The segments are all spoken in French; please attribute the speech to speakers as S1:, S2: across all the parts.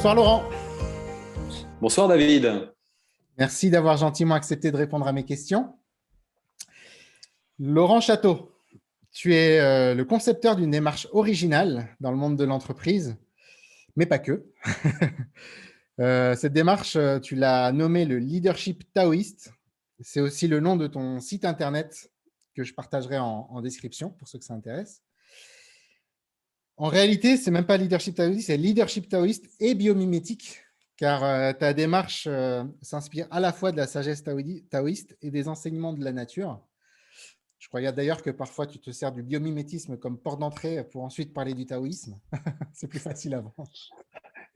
S1: Bonsoir Laurent.
S2: Bonsoir David.
S1: Merci d'avoir gentiment accepté de répondre à mes questions. Laurent Château, tu es le concepteur d'une démarche originale dans le monde de l'entreprise, mais pas que. Cette démarche, tu l'as nommée le leadership taoïste. C'est aussi le nom de ton site internet que je partagerai en description pour ceux que ça intéresse. En réalité, ce n'est même pas leadership taoïste, c'est leadership taoïste et biomimétique, car ta démarche s'inspire à la fois de la sagesse taoïste et des enseignements de la nature. Je crois d'ailleurs que parfois tu te sers du biomimétisme comme porte d'entrée pour ensuite parler du taoïsme. C'est plus facile avant.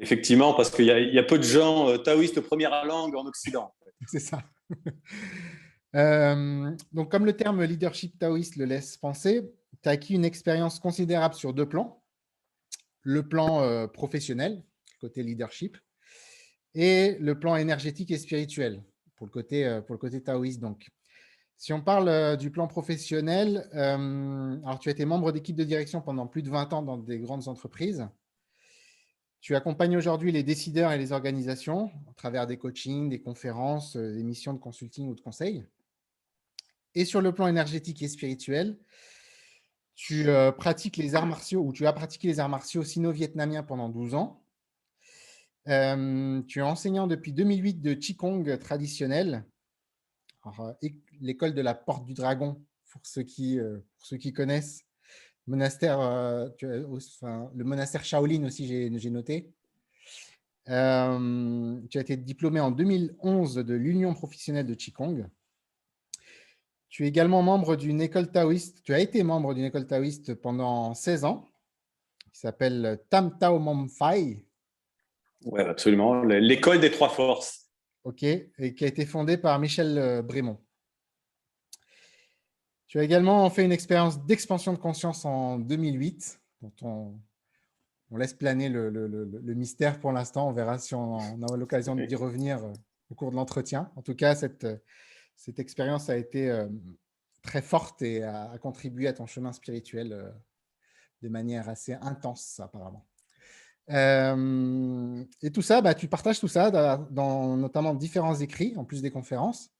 S2: Effectivement, parce qu'il y a peu de gens taoïstes première langue en Occident.
S1: C'est ça. Donc, comme le terme leadership taoïste le laisse penser, tu as acquis une expérience considérable sur deux plans. Le plan professionnel, côté leadership, et le plan énergétique et spirituel, pour le côté taoïste. Donc, si on parle du plan professionnel, alors tu as été membre d'équipe de direction pendant plus de 20 ans dans des grandes entreprises. Tu accompagnes aujourd'hui les décideurs et les organisations à travers des coachings, des conférences, des missions de consulting ou de conseil. Et sur le plan énergétique et spirituel, tu pratiques les arts martiaux, ou tu as pratiqué les arts martiaux sino-vietnamiens pendant 12 ans. Tu es enseignant depuis 2008 de Qigong traditionnel. L'école de la Porte du Dragon, pour ceux qui connaissent. Monastère, le monastère Shaolin aussi, j'ai noté. Tu as été diplômé en 2011 de l'Union professionnelle de Qigong. Tu es également membre d'une école taoïste. Tu as été membre d'une école taoïste pendant 16 ans, qui s'appelle Tam Tao Mom Phai.
S2: Oui, absolument. L'école des trois forces.
S1: OK, et qui a été fondée par Michel Brémond. Tu as également fait une expérience d'expansion de conscience en 2008, dont on laisse planer le mystère pour l'instant. On verra si on a l'occasion d'y revenir au cours de l'entretien. En tout cas, cette expérience a été très forte et a contribué à ton chemin spirituel de manière assez intense, apparemment. Et tout ça, tu partages tout ça dans notamment différents écrits, en plus des conférences.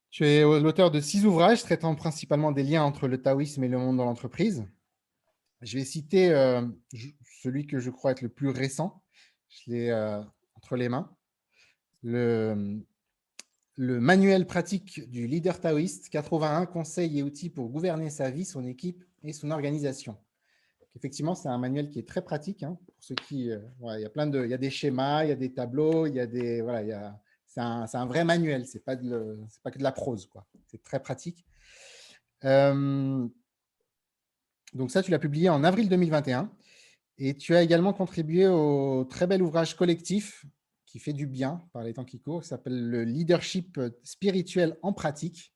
S1: Tu es l'auteur de 6 ouvrages traitant principalement des liens entre le taoïsme et le monde dans l'entreprise. Je vais citer celui que je crois être le plus récent. Je l'ai entre les mains. Le manuel pratique du leader taoïste, 81 conseils et outils pour gouverner sa vie, son équipe et son organisation. Donc, effectivement, c'est un manuel qui est très pratique. Pour ceux qui, il y a des schémas, il y a des tableaux, il y a des, c'est un vrai manuel. C'est pas que de la prose, quoi. C'est très pratique. Donc ça, tu l'as publié en avril 2021. Et tu as également contribué au très bel ouvrage collectif qui fait du bien par les temps qui courent, qui s'appelle le leadership spirituel en pratique.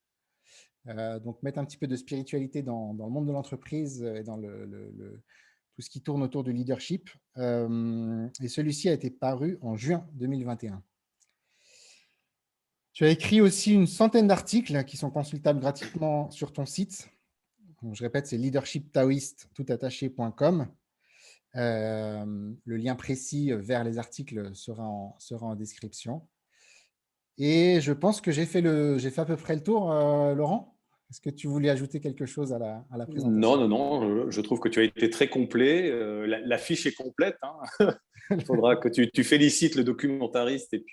S1: Donc mettre un petit peu de spiritualité dans le monde de l'entreprise et dans tout ce qui tourne autour du leadership. Et celui-ci a été paru en juin 2021. Tu as écrit aussi une centaine d'articles qui sont consultables gratuitement sur ton site. Donc, je répète, c'est leadershiptaoiste.com. Le lien précis vers les articles sera en description. Et je pense que j'ai fait à peu près le tour, Laurent. Est-ce que tu voulais ajouter quelque chose à la présentation?
S2: Non. Je trouve que tu as été très complet. La fiche est complète. Il faudra que tu félicites le documentariste et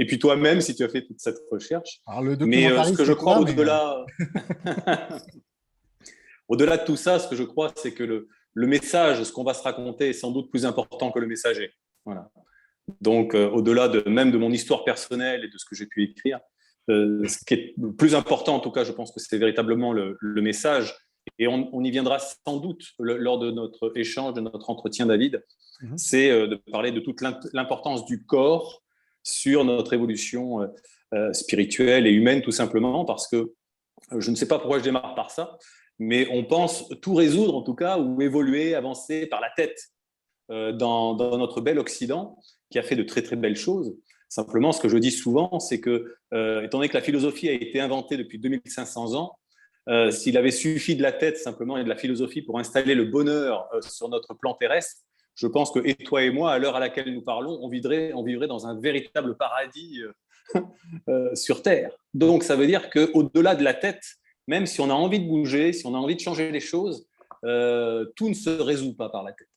S2: puis toi-même si tu as fait toute cette recherche.
S1: Alors, le
S2: Mais ce
S1: documentariste,
S2: que je
S1: c'est
S2: crois
S1: toi,
S2: au-delà de tout ça, ce que je crois, c'est que le message, ce qu'on va se raconter, est sans doute plus important que le messager. Voilà. Donc, au-delà même de mon histoire personnelle et de ce que j'ai pu écrire, ce qui est le plus important, en tout cas, je pense que c'est véritablement le message. Et on y viendra sans doute lors de notre échange, de notre entretien, David. C'est de parler de toute l'importance du corps sur notre évolution spirituelle et humaine, tout simplement, parce que je ne sais pas pourquoi je démarre par ça, mais on pense tout résoudre, en tout cas, ou évoluer, avancer par la tête dans notre bel Occident, qui a fait de très, très belles choses. Simplement, ce que je dis souvent, c'est que, étant donné que la philosophie a été inventée depuis 2500 ans, s'il avait suffi de la tête simplement et de la philosophie pour installer le bonheur sur notre plan terrestre, je pense que et toi et moi, à l'heure à laquelle nous parlons, on vivrait dans un véritable paradis sur Terre. Donc, ça veut dire qu'au-delà de la tête, même si on a envie de bouger, si on a envie de changer les choses, tout ne se résout pas par la tête.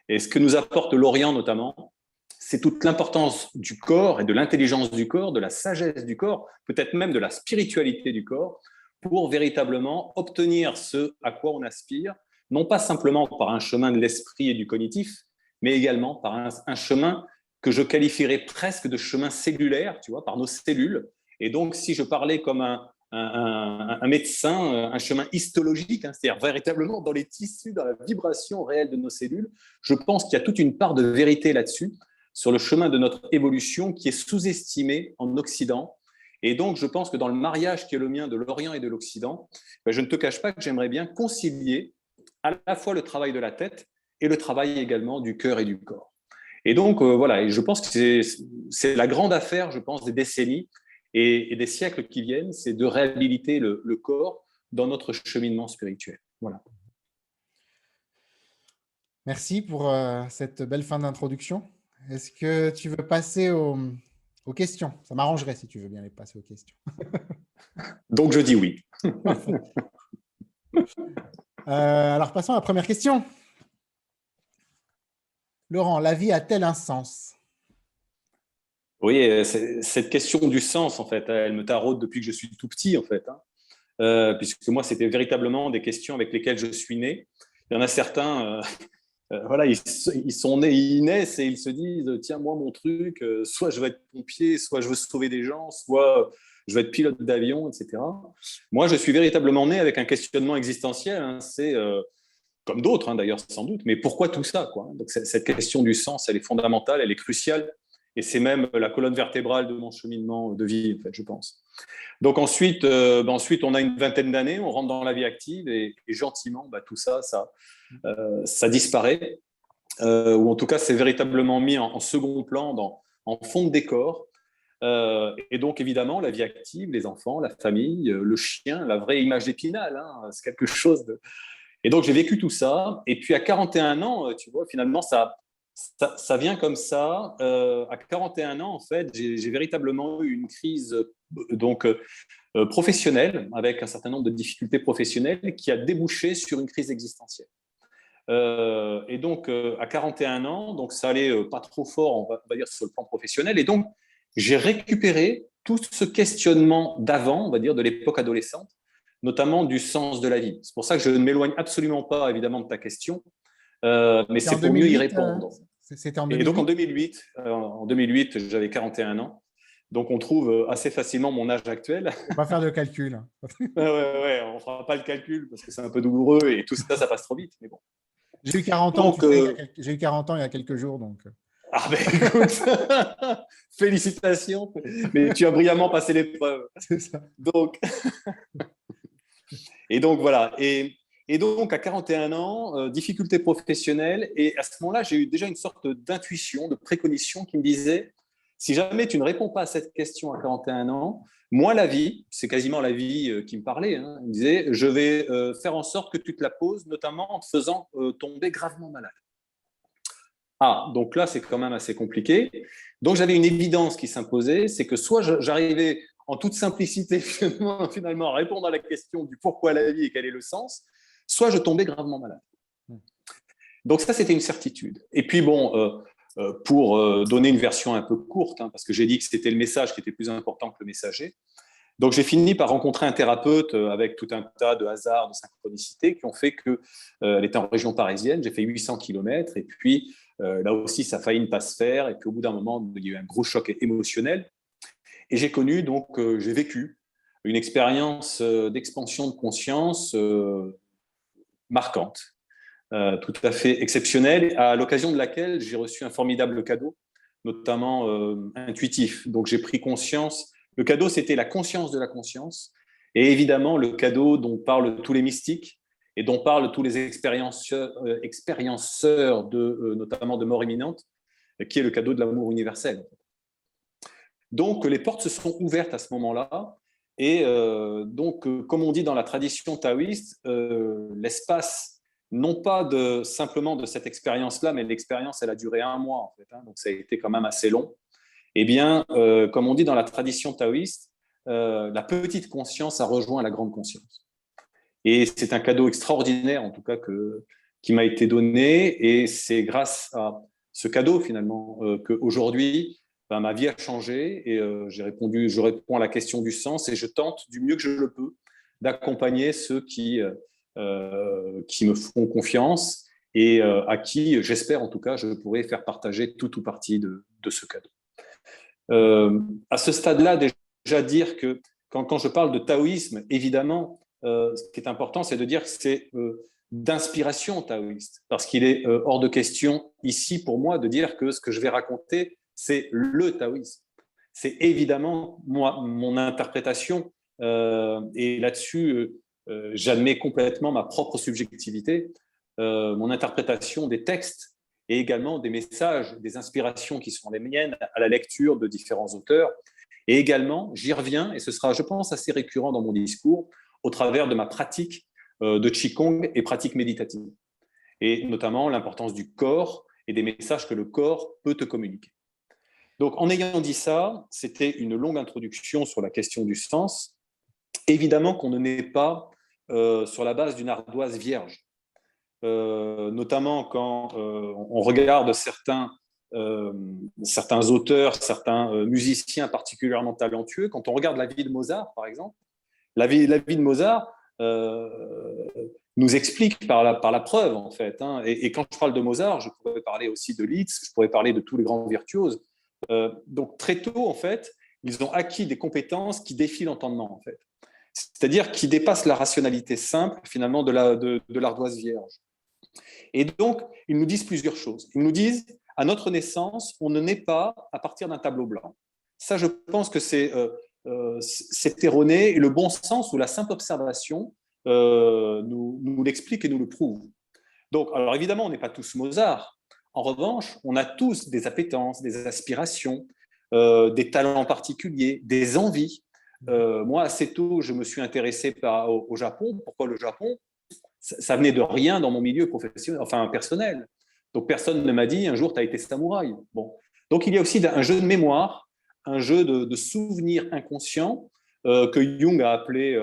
S2: Et ce que nous apporte l'Orient notamment, c'est toute l'importance du corps et de l'intelligence du corps, de la sagesse du corps, peut-être même de la spiritualité du corps, pour véritablement obtenir ce à quoi on aspire, non pas simplement par un chemin de l'esprit et du cognitif, mais également par un chemin que je qualifierais presque de chemin cellulaire, tu vois, par nos cellules. Et donc, si je parlais comme un médecin, un chemin histologique, hein, c'est-à-dire véritablement dans les tissus, dans la vibration réelle de nos cellules, je pense qu'il y a toute une part de vérité là-dessus, sur le chemin de notre évolution qui est sous-estimé en Occident. Et donc, je pense que dans le mariage qui est le mien de l'Orient et de l'Occident, je ne te cache pas que j'aimerais bien concilier à la fois le travail de la tête et le travail également du cœur et du corps. Et donc, voilà, et je pense que c'est la grande affaire, je pense, des décennies et des siècles qui viennent, c'est de réhabiliter le corps dans notre cheminement spirituel. Voilà.
S1: Merci pour cette belle fin d'introduction. Est-ce que tu veux passer aux questions? Ça m'arrangerait si tu veux bien les passer aux questions.
S2: Donc, je dis oui.
S1: Alors, passons à la première question. Laurent, la vie a-t-elle un sens?
S2: Oui, cette question du sens, en fait, elle me taraude depuis que je suis tout petit, en fait. Puisque moi, c'était véritablement des questions avec lesquelles je suis né. Il y en a certains, voilà, ils sont nés, ils naissent et ils se disent, tiens, moi, mon truc, soit je veux être pompier, soit je veux sauver des gens, soit je veux être pilote d'avion, etc. Moi, je suis véritablement né avec un questionnement existentiel. Hein, c'est comme d'autres, hein, d'ailleurs, sans doute, mais pourquoi tout ça, quoi? Donc, cette question du sens, elle est fondamentale, elle est cruciale, et c'est même la colonne vertébrale de mon cheminement de vie, en fait, je pense. Donc ensuite, on a une vingtaine d'années, on rentre dans la vie active, et gentiment, tout ça, ça disparaît, ou en tout cas, c'est véritablement mis en second plan, en fond de décor. Et donc, évidemment, la vie active, les enfants, la famille, le chien, la vraie image d'Épinal, hein, c'est quelque chose de... Et donc, j'ai vécu tout ça. Et puis, à 41 ans, tu vois, finalement, ça vient comme ça. À 41 ans, en fait, j'ai véritablement eu une crise professionnelle, avec un certain nombre de difficultés professionnelles, qui a débouché sur une crise existentielle. Et donc, à 41 ans, donc ça allait pas trop fort, on va dire, sur le plan professionnel. Et donc, j'ai récupéré tout ce questionnement d'avant, on va dire, de l'époque adolescente, notamment du sens de la vie. C'est pour ça que je ne m'éloigne absolument pas, évidemment, de ta question, mais c'est pour mieux y répondre.
S1: C'était en
S2: Et donc,
S1: 2008
S2: en 2008, j'avais 41 ans. Donc, on trouve assez facilement mon âge actuel.
S1: On va faire le calcul.
S2: Ouais, on ne fera pas le calcul parce que c'est un peu douloureux et tout ça, ça passe trop vite. Mais bon.
S1: J'ai eu 40 ans,
S2: Donc,
S1: j'ai eu 40 ans il y a quelques jours. Donc...
S2: Ah ben écoute, félicitations, mais tu as brillamment passé l'épreuve.
S1: C'est ça.
S2: Donc, et donc voilà. Et donc à 41 ans, difficulté professionnelle. Et à ce moment-là, j'ai eu déjà une sorte d'intuition, de préconition qui me disait, si jamais tu ne réponds pas à cette question à 41 ans, moi, la vie, c'est quasiment la vie qui me parlait, hein, il me disait, je vais faire en sorte que tu te la poses, notamment en te faisant tomber gravement malade. Ah, donc là, c'est quand même assez compliqué. Donc, j'avais une évidence qui s'imposait, c'est que soit j'arrivais en toute simplicité finalement à répondre à la question du pourquoi la vie et quel est le sens, soit je tombais gravement malade. Donc ça, c'était une certitude. Et puis bon, pour donner une version un peu courte, hein, parce que j'ai dit que c'était le message qui était plus important que le messager, donc j'ai fini par rencontrer un thérapeute avec tout un tas de hasards, de synchronicités qui ont fait qu'elle était en région parisienne, j'ai fait 800 km, et puis là aussi, ça a failli ne pas se faire, et puis au bout d'un moment, il y a eu un gros choc émotionnel, et j'ai connu, donc j'ai vécu une expérience d'expansion de conscience marquante, tout à fait exceptionnelle, à l'occasion de laquelle j'ai reçu un formidable cadeau, notamment intuitif. Donc j'ai pris conscience. Le cadeau, c'était la conscience de la conscience, et évidemment le cadeau dont parlent tous les mystiques et dont parlent tous les expérienceurs notamment de mort imminente, qui est le cadeau de l'amour universel. Donc les portes se sont ouvertes à ce moment-là, et donc comme on dit dans la tradition taoïste, l'espace non pas simplement de cette expérience-là, mais l'expérience, elle a duré 1 mois, en fait, hein, donc ça a été quand même assez long. Eh bien, comme on dit dans la tradition taoïste, la petite conscience a rejoint la grande conscience. Et c'est un cadeau extraordinaire, en tout cas, qui m'a été donné. Et c'est grâce à ce cadeau, finalement, qu'aujourd'hui, ma vie a changé. Et je réponds à la question du sens et je tente du mieux que je le peux d'accompagner ceux qui me font confiance et à qui, j'espère en tout cas, je pourrai faire partager tout ou partie de ce cadeau. À ce stade-là, déjà dire que quand je parle de taoïsme, évidemment, ce qui est important, c'est de dire que c'est d'inspiration taoïste, parce qu'il est hors de question ici pour moi de dire que ce que je vais raconter, c'est le taoïsme. C'est évidemment mon interprétation, et là-dessus, j'admets complètement ma propre subjectivité, mon interprétation des textes et également des messages, des inspirations qui sont les miennes à la lecture de différents auteurs. Et également, j'y reviens, et ce sera, je pense, assez récurrent dans mon discours, au travers de ma pratique de Qigong et pratique méditative, et notamment l'importance du corps et des messages que le corps peut te communiquer. Donc, en ayant dit ça, c'était une longue introduction sur la question du sens. Évidemment qu'on ne naît pas sur la base d'une ardoise vierge. Notamment quand on regarde certains auteurs, certains musiciens particulièrement talentueux. Quand on regarde la vie de Mozart, par exemple, la vie de Mozart nous explique par la preuve, en fait. Hein. Et quand je parle de Mozart, je pourrais parler aussi de Liszt, je pourrais parler de tous les grands virtuoses. Donc, très tôt, en fait, ils ont acquis des compétences qui défient l'entendement, en fait. C'est-à-dire qui dépassent la rationalité simple, finalement, de l'ardoise vierge. Et donc, ils nous disent plusieurs choses. Ils nous disent, à notre naissance, on ne naît pas à partir d'un tableau blanc. Ça, je pense que c'est erroné, et le bon sens ou la simple observation nous l'explique et nous le prouve. Donc, alors évidemment, on n'est pas tous Mozart. En revanche, on a tous des appétences, des aspirations, des talents particuliers, des envies. Moi, assez tôt, je me suis intéressé au Japon. Pourquoi le Japon ? Ça venait de rien dans mon milieu professionnel, enfin personnel. Donc personne ne m'a dit un jour tu as été samouraï. Bon. Donc il y a aussi un jeu de mémoire, un jeu de souvenirs inconscients que Jung a appelé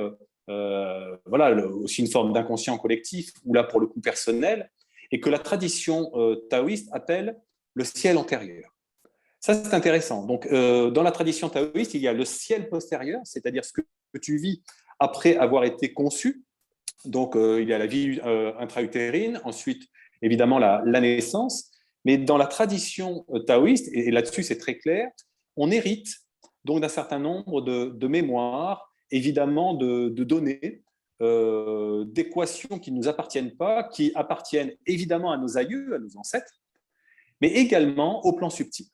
S2: voilà, aussi une forme d'inconscient collectif, ou là pour le coup personnel, et que la tradition taoïste appelle le ciel antérieur. Ça, c'est intéressant. Donc, dans la tradition taoïste, il y a le ciel postérieur, c'est-à-dire ce que tu vis après avoir été conçu. Donc, il y a la vie intra-utérine, ensuite, évidemment, la naissance. Mais dans la tradition taoïste, et là-dessus, c'est très clair, on hérite donc d'un certain nombre de mémoires, évidemment de données, d'équations qui ne nous appartiennent pas, qui appartiennent évidemment à nos aïeux, à nos ancêtres, mais également au plan subtil.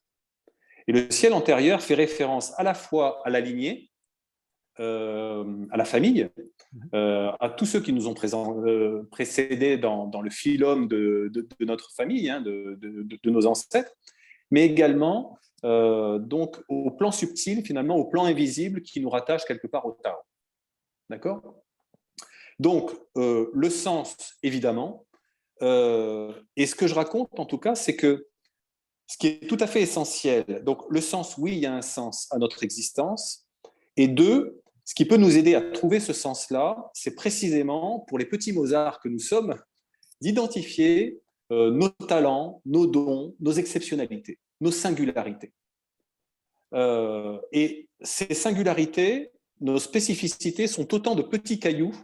S2: Et le ciel antérieur fait référence à la fois à la lignée, à la famille, à tous ceux qui nous ont précédés dans le phylum de notre famille, hein, de nos ancêtres, mais également donc au plan subtil, finalement, au plan invisible qui nous rattache quelque part au Tao. D'accord ? Donc, le sens, évidemment, et ce que je raconte, en tout cas, c'est que ce qui est tout à fait essentiel, donc le sens, oui, il y a un sens à notre existence, et deux, ce qui peut nous aider à trouver ce sens-là, c'est précisément, pour les petits Mozart que nous sommes, d'identifier nos talents, nos dons, nos exceptionnalités, nos singularités. Et ces singularités, nos spécificités sont autant de petits cailloux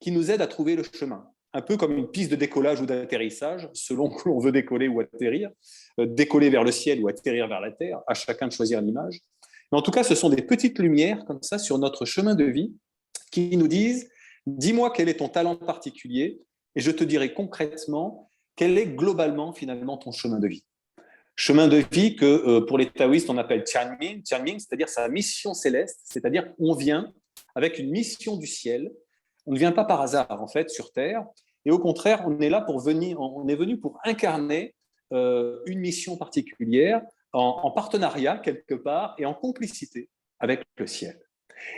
S2: qui nous aident à trouver le chemin. Un peu comme une piste de décollage ou d'atterrissage, selon que l'on veut décoller ou atterrir, décoller vers le ciel ou atterrir vers la terre, à chacun de choisir l'image. Mais en tout cas, ce sont des petites lumières comme ça sur notre chemin de vie qui nous disent « Dis-moi quel est ton talent particulier et je te dirai concrètement quel est globalement finalement ton chemin de vie. » Chemin de vie que pour les taoïstes on appelle Tianming, c'est-à-dire sa mission céleste, c'est-à-dire on vient avec une mission du ciel. On ne vient pas par hasard en fait sur Terre, et au contraire, on est là on est venu pour incarner une mission particulière en partenariat quelque part et en complicité avec le ciel.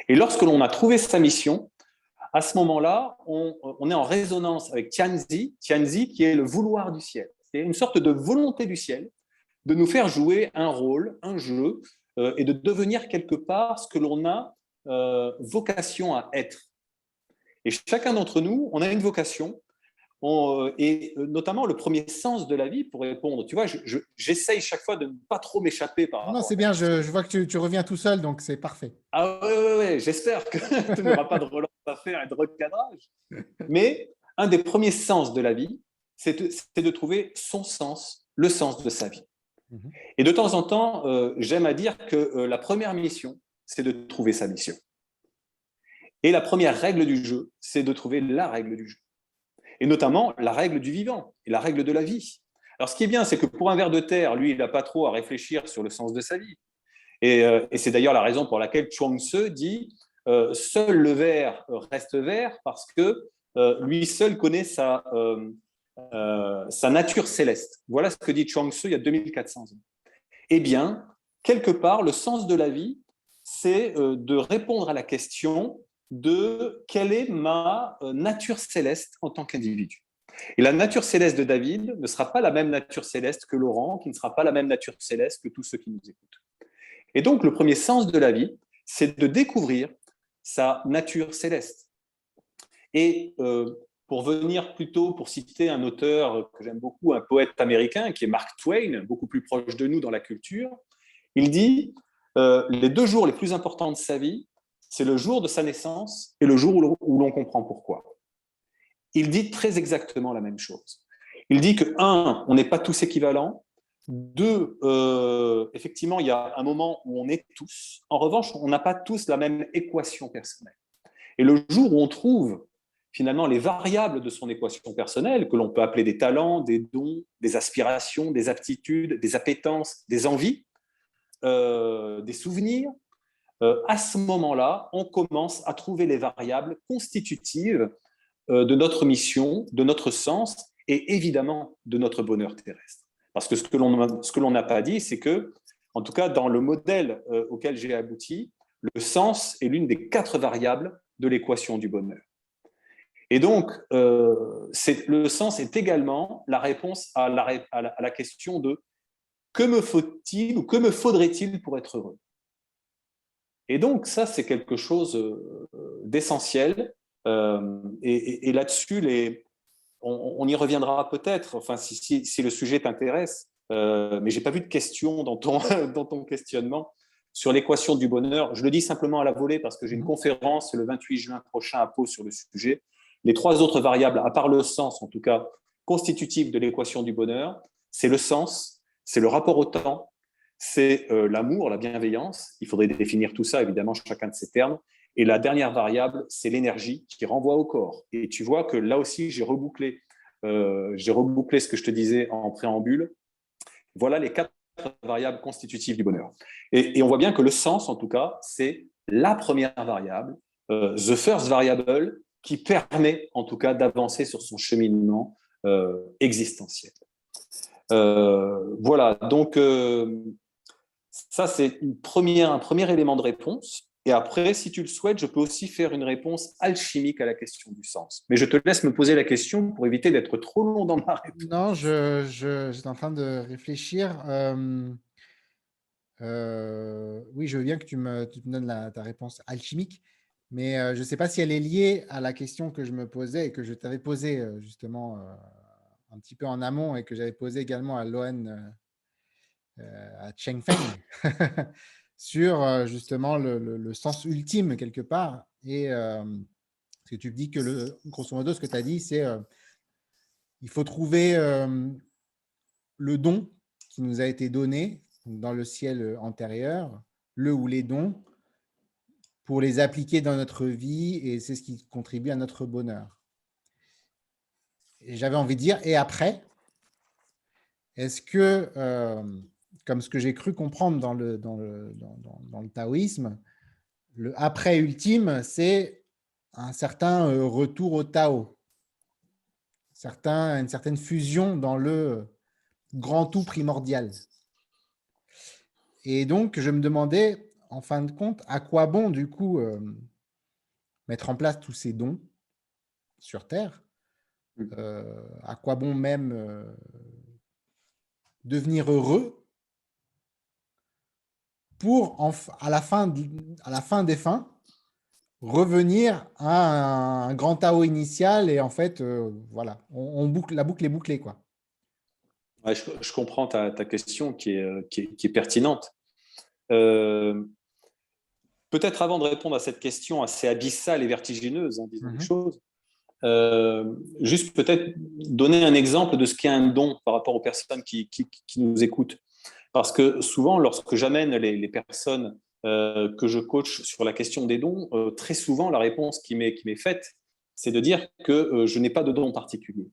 S2: Et lorsque l'on a trouvé sa mission, à ce moment-là, on est en résonance avec Tianzi, qui est le vouloir du ciel. C'est une sorte de volonté du ciel de nous faire jouer un rôle, un jeu, et de devenir quelque part ce que l'on a vocation à être. Et chacun d'entre nous, on a une vocation, et notamment le premier sens de la vie, pour répondre. Tu vois, j'essaye chaque fois de ne pas trop m'échapper par
S1: Non,
S2: rapport
S1: c'est
S2: à ta
S1: bien,
S2: question.
S1: je vois que tu reviens tout seul, donc c'est parfait.
S2: Ah ouais, j'espère que tu n'auras pas de relance à faire et de recadrage. Mais un des premiers sens de la vie, c'est de trouver son sens, le sens de sa vie. Et de temps en temps, j'aime à dire que la première mission, c'est de trouver sa mission. Et la première règle du jeu, c'est de trouver la règle du jeu. Et notamment la règle du vivant et la règle de la vie. Alors ce qui est bien, c'est que pour un ver de terre, lui, il n'a pas trop à réfléchir sur le sens de sa vie. Et c'est d'ailleurs la raison pour laquelle Chuang Tzu dit seul le ver reste vert parce que lui seul connaît sa nature céleste. Voilà ce que dit Chuang Tzu il y a 2400 ans. Eh bien, quelque part, le sens de la vie, c'est de répondre à la question de quelle est ma nature céleste en tant qu'individu. Et la nature céleste de David ne sera pas la même nature céleste que Laurent, qui ne sera pas la même nature céleste que tous ceux qui nous écoutent. Et donc, le premier sens de la vie, c'est de découvrir sa nature céleste. Et pour citer un auteur que j'aime beaucoup, un poète américain qui est Mark Twain, beaucoup plus proche de nous dans la culture, il dit les 2 jours les plus importants de sa vie, c'est le jour de sa naissance et le jour où l'on comprend pourquoi. Il dit très exactement la même chose. Il dit que, 1, on n'est pas tous équivalents. 2, effectivement, il y a un moment où on est tous. En revanche, on n'a pas tous la même équation personnelle. Et le jour où on trouve finalement les variables de son équation personnelle, que l'on peut appeler des talents, des dons, des aspirations, des aptitudes, des appétences, des envies, des souvenirs, à ce moment-là, on commence à trouver les variables constitutives de notre mission, de notre sens et évidemment de notre bonheur terrestre. Parce que ce que l'on n'a pas dit, c'est que, en tout cas dans le modèle auquel j'ai abouti, le sens est l'une des 4 variables de l'équation du bonheur. Et donc, le sens est également la réponse à la question de que me faut-il ou que me faudrait-il pour être heureux. Et donc, ça, c'est quelque chose d'essentiel. Et là-dessus, on y reviendra peut-être, enfin, si le sujet t'intéresse, mais je n'ai pas vu de question dans ton questionnement sur l'équation du bonheur. Je le dis simplement à la volée parce que j'ai une conférence le 28 juin prochain à Pau sur le sujet. Les 3 autres variables, à part le sens, en tout cas, constitutives de l'équation du bonheur, c'est le sens, c'est le rapport au temps, c'est l'amour, la bienveillance. Il faudrait définir tout ça, évidemment, chacun de ces termes. Et la dernière variable, c'est l'énergie qui renvoie au corps. Et tu vois que là aussi, j'ai rebouclé ce que je te disais en préambule. Voilà les 4 variables constitutives du bonheur. Et on voit bien que le sens, en tout cas, c'est la première variable, the first variable, qui permet, en tout cas, d'avancer sur son cheminement existentiel. Voilà, donc ça, c'est un premier élément de réponse. Et après, si tu le souhaites, je peux aussi faire une réponse alchimique à la question du sens. Mais je te laisse me poser la question pour éviter d'être trop long dans ma réponse.
S1: Non, j'étais en train de réfléchir. Oui, je veux bien que tu me donnes ta réponse alchimique, mais je ne sais pas si elle est liée à la question que je me posais et que je t'avais posée justement un petit peu en amont et que j'avais posée également à Loan, à Cheng Feng, sur justement le sens ultime quelque part. Et parce que tu dis que grosso modo, ce que tu as dit, c'est il faut trouver le don qui nous a été donné dans le ciel antérieur, le ou les dons, pour les appliquer dans notre vie, et c'est ce qui contribue à notre bonheur. Et j'avais envie de dire, et après, est-ce que, comme ce que j'ai cru comprendre dans le taoïsme, le après ultime, c'est un certain retour au Tao, une certaine fusion dans le grand tout primordial. Et donc, je me demandais, en fin de compte, à quoi bon, du coup, mettre en place tous ces dons sur Terre. À quoi bon même devenir heureux pour, à la fin des fins, revenir à un grand Tao initial et en fait, voilà, la boucle est bouclée, quoi.
S2: Ouais, je comprends ta question qui est pertinente. Euh, Peut-être avant de répondre à cette question assez abyssale et vertigineuse, en disant les choses, juste peut-être donner un exemple de ce qu'est un don par rapport aux personnes qui nous écoutent. Parce que souvent, lorsque j'amène les personnes que je coach sur la question des dons, très souvent, la réponse qui m'est faite, c'est de dire que je n'ai pas de don particulier.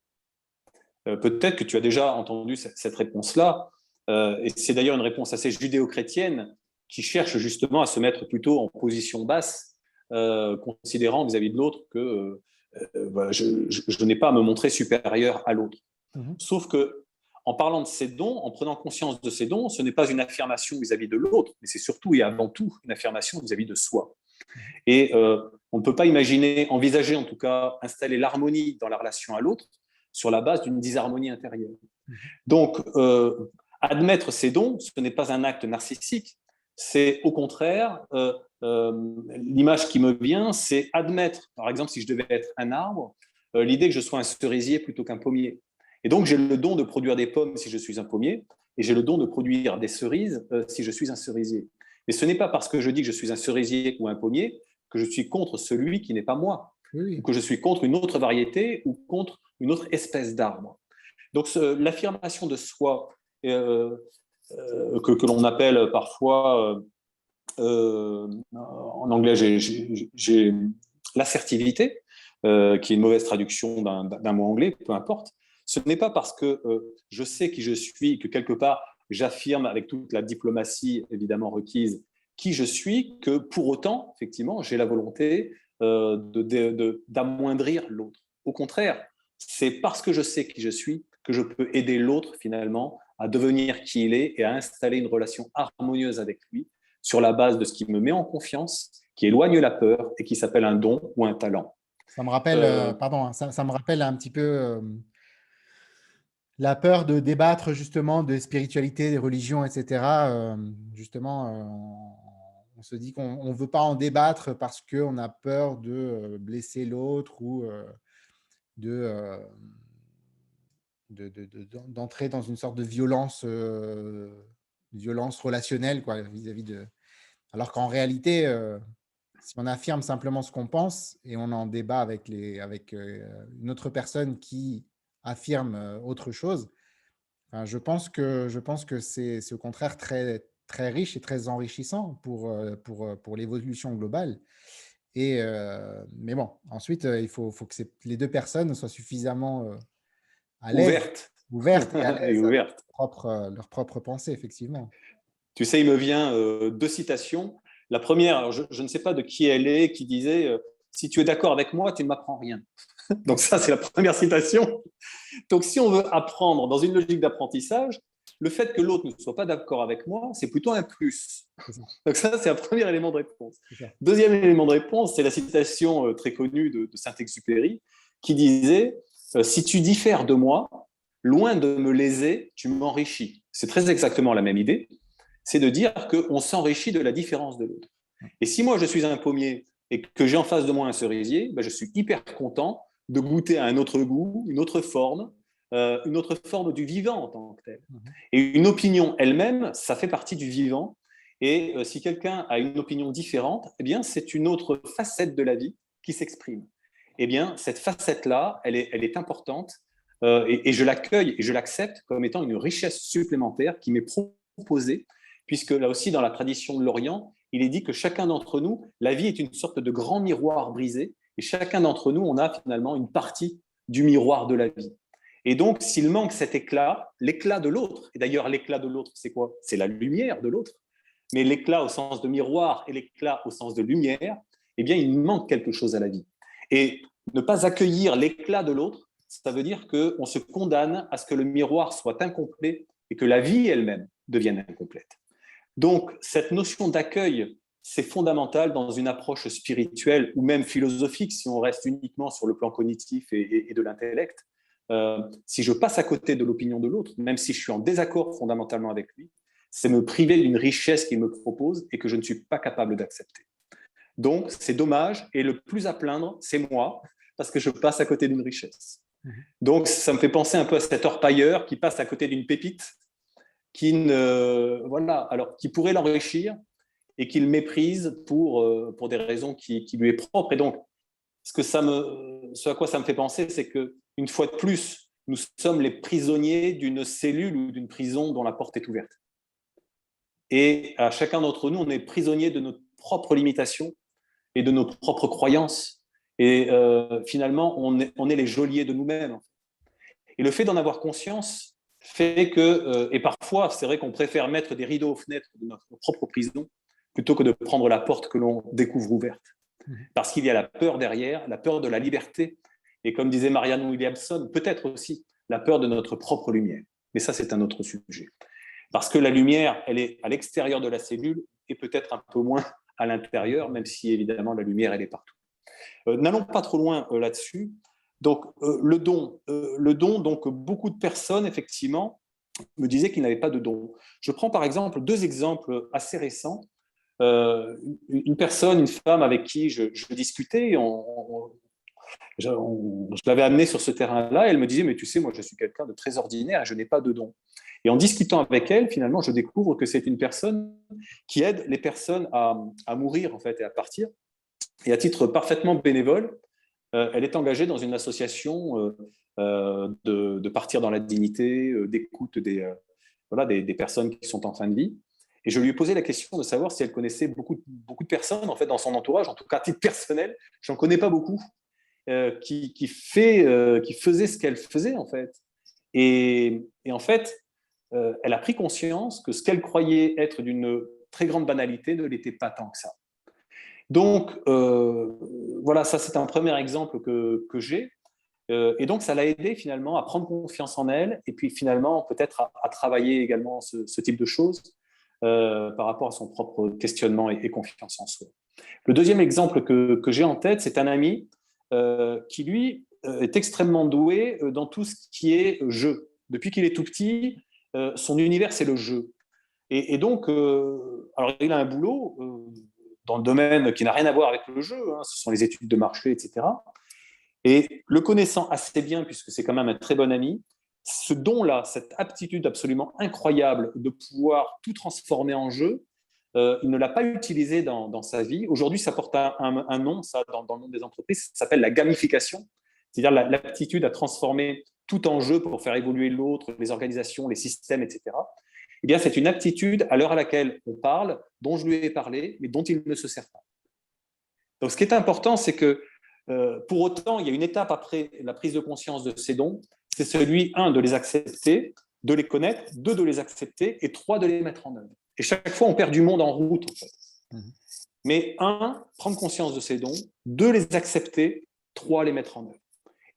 S2: Peut-être que tu as déjà entendu cette réponse-là, et c'est d'ailleurs une réponse assez judéo-chrétienne qui cherche justement à se mettre plutôt en position basse, considérant vis-à-vis de l'autre que voilà, je n'ai pas à me montrer supérieur à l'autre. Sauf que, en parlant de ces dons, en prenant conscience de ces dons, ce n'est pas une affirmation vis-à-vis de l'autre, mais c'est surtout et avant tout une affirmation vis-à-vis de soi. Et on ne peut pas envisager en tout cas, installer l'harmonie dans la relation à l'autre sur la base d'une disharmonie intérieure. Donc, admettre ces dons, ce n'est pas un acte narcissique, c'est au contraire, l'image qui me vient, c'est admettre, par exemple, si je devais être un arbre, l'idée que je sois un cerisier plutôt qu'un pommier. Et donc, j'ai le don de produire des pommes si je suis un pommier, et j'ai le don de produire des cerises si je suis un cerisier. Mais ce n'est pas parce que je dis que je suis un cerisier ou un pommier que je suis contre celui qui n'est pas moi, ou que je suis contre une autre variété ou contre une autre espèce d'arbre. Donc, l'affirmation de soi que l'on appelle parfois, en anglais, j'ai l'assertivité, qui est une mauvaise traduction d'un mot anglais, peu importe. Ce n'est pas parce que je sais qui je suis, que quelque part, j'affirme avec toute la diplomatie évidemment requise qui je suis, que pour autant, effectivement, j'ai la volonté d'amoindrir l'autre. Au contraire, c'est parce que je sais qui je suis que je peux aider l'autre finalement à devenir qui il est et à installer une relation harmonieuse avec lui sur la base de ce qui me met en confiance, qui éloigne la peur et qui s'appelle un don ou un talent.
S1: Ça me rappelle, pardon, hein, ça me rappelle un petit peu la peur de débattre justement de spiritualité, des religions, etc. Justement, on se dit qu'on ne veut pas en débattre parce qu'on a peur de blesser l'autre ou d'entrer dans une sorte de violence relationnelle, quoi, vis-à-vis de… Alors qu'en réalité, si on affirme simplement ce qu'on pense et on en débat avec une autre personne qui affirme autre chose, enfin, je pense que c'est au contraire très, très riche et très enrichissant pour l'évolution globale. Mais bon, ensuite, il faut que les deux personnes soient suffisamment à l'aise, ouvertes et à
S2: Et
S1: l'aise avec
S2: ouverte.
S1: leur propre pensée, effectivement.
S2: Tu sais, il me vient deux citations. La première, alors je ne sais pas de qui elle est, qui disait si tu es d'accord avec moi, tu ne m'apprends rien. Donc ça, c'est la première citation. Donc si on veut apprendre dans une logique d'apprentissage, le fait que l'autre ne soit pas d'accord avec moi, c'est plutôt un plus. Donc ça, c'est un premier élément de réponse. Deuxième élément de réponse, c'est la citation très connue de Saint-Exupéry qui disait si tu diffères de moi, loin de me léser, tu m'enrichis. C'est très exactement la même idée. C'est de dire qu'on s'enrichit de la différence de l'autre. Et si moi, je suis un pommier et que j'ai en face de moi un cerisier, ben, je suis hyper content de goûter à un autre goût, une autre forme du vivant en tant que tel. Et une opinion elle-même, ça fait partie du vivant. Et si quelqu'un a une opinion différente, eh bien, c'est une autre facette de la vie qui s'exprime. Eh bien, cette facette-là, elle est importante et je l'accueille et je l'accepte comme étant une richesse supplémentaire qui m'est proposée, puisque là aussi, dans la tradition de l'Orient, il est dit que chacun d'entre nous, la vie est une sorte de grand miroir brisé, et chacun d'entre nous, on a finalement une partie du miroir de la vie. Et donc, s'il manque cet éclat, l'éclat de l'autre, et d'ailleurs l'éclat de l'autre, c'est quoi? C'est la lumière de l'autre, mais l'éclat au sens de miroir et l'éclat au sens de lumière, eh bien, il manque quelque chose à la vie. Et ne pas accueillir l'éclat de l'autre, ça veut dire qu'on se condamne à ce que le miroir soit incomplet et que la vie elle-même devienne incomplète. Donc, cette notion d'accueil c'est fondamental dans une approche spirituelle ou même philosophique, si on reste uniquement sur le plan cognitif et de l'intellect. Si je passe à côté de l'opinion de l'autre, même si je suis en désaccord fondamentalement avec lui, c'est me priver d'une richesse qu'il me propose et que je ne suis pas capable d'accepter. Donc, c'est dommage, et le plus à plaindre, c'est moi, parce que je passe à côté d'une richesse. Donc, ça me fait penser un peu à cet orpailleur qui passe à côté d'une pépite qui pourrait l'enrichir et qu'il méprise pour des raisons qui lui est propre. Et donc, ce à quoi ça me fait penser, c'est qu'une fois de plus, nous sommes les prisonniers d'une cellule ou d'une prison dont la porte est ouverte. Et à chacun d'entre nous, on est prisonnier de nos propres limitations et de nos propres croyances. Et finalement, on est les geôliers de nous-mêmes. Et le fait d'en avoir conscience fait que, et parfois, c'est vrai qu'on préfère mettre des rideaux aux fenêtres de notre propre prison plutôt que de prendre la porte que l'on découvre ouverte. Parce qu'il y a la peur derrière, la peur de la liberté. Et comme disait Marianne Williamson, peut-être aussi la peur de notre propre lumière. Mais ça, c'est un autre sujet. Parce que la lumière, elle est à l'extérieur de la cellule et peut-être un peu moins à l'intérieur, même si évidemment la lumière, elle est partout. N'allons pas trop loin là-dessus. Donc, le don, donc beaucoup de personnes, effectivement, me disaient qu'ils n'avaient pas de don. Je prends par exemple 2 exemples assez récents. Une femme avec qui je discutais, je l'avais amenée sur ce terrain-là, et elle me disait, mais tu sais, moi je suis quelqu'un de très ordinaire et je n'ai pas de don. Et en discutant avec elle, finalement, je découvre que c'est une personne qui aide les personnes à mourir en fait, et à partir. Et à titre parfaitement bénévole, elle est engagée dans une association de partir dans la dignité, d'écoute des personnes qui sont en fin de vie. Et je lui ai posé la question de savoir si elle connaissait beaucoup de personnes en fait, dans son entourage, en tout cas à titre personnel, je n'en connais pas beaucoup, qui faisaient ce qu'elle faisait en fait. Et en fait, elle a pris conscience que ce qu'elle croyait être d'une très grande banalité ne l'était pas tant que ça. Donc, voilà, ça c'est un premier exemple que j'ai. Et donc, ça l'a aidé finalement à prendre confiance en elle et puis finalement peut-être à travailler également ce type de choses par rapport à son propre questionnement et confiance en soi. Le deuxième exemple que j'ai en tête, c'est un ami qui, lui, est extrêmement doué dans tout ce qui est jeu. Depuis qu'il est tout petit, son univers, c'est le jeu. Et donc, alors il a un boulot dans le domaine qui n'a rien à voir avec le jeu, hein, ce sont les études de marché, etc. Et le connaissant assez bien, puisque c'est quand même un très bon ami, ce don-là, cette aptitude absolument incroyable de pouvoir tout transformer en jeu, il ne l'a pas utilisé dans sa vie. Aujourd'hui, ça porte un nom, ça, dans le monde des entreprises, ça s'appelle la gamification, c'est-à-dire l'aptitude à transformer tout en jeu pour faire évoluer l'autre, les organisations, les systèmes, etc. Eh bien, c'est une aptitude à l'heure à laquelle on parle, dont je lui ai parlé, mais dont il ne se sert pas. Donc, ce qui est important, c'est que pour autant, il y a une étape après la prise de conscience de ces dons, c'est celui, 1, de les accepter, de les connaître, 2, de les accepter, et 3, de les mettre en œuvre. Et chaque fois, on perd du monde en route, en fait. Mais 1, prendre conscience de ces dons, 2, les accepter, 3, les mettre en œuvre.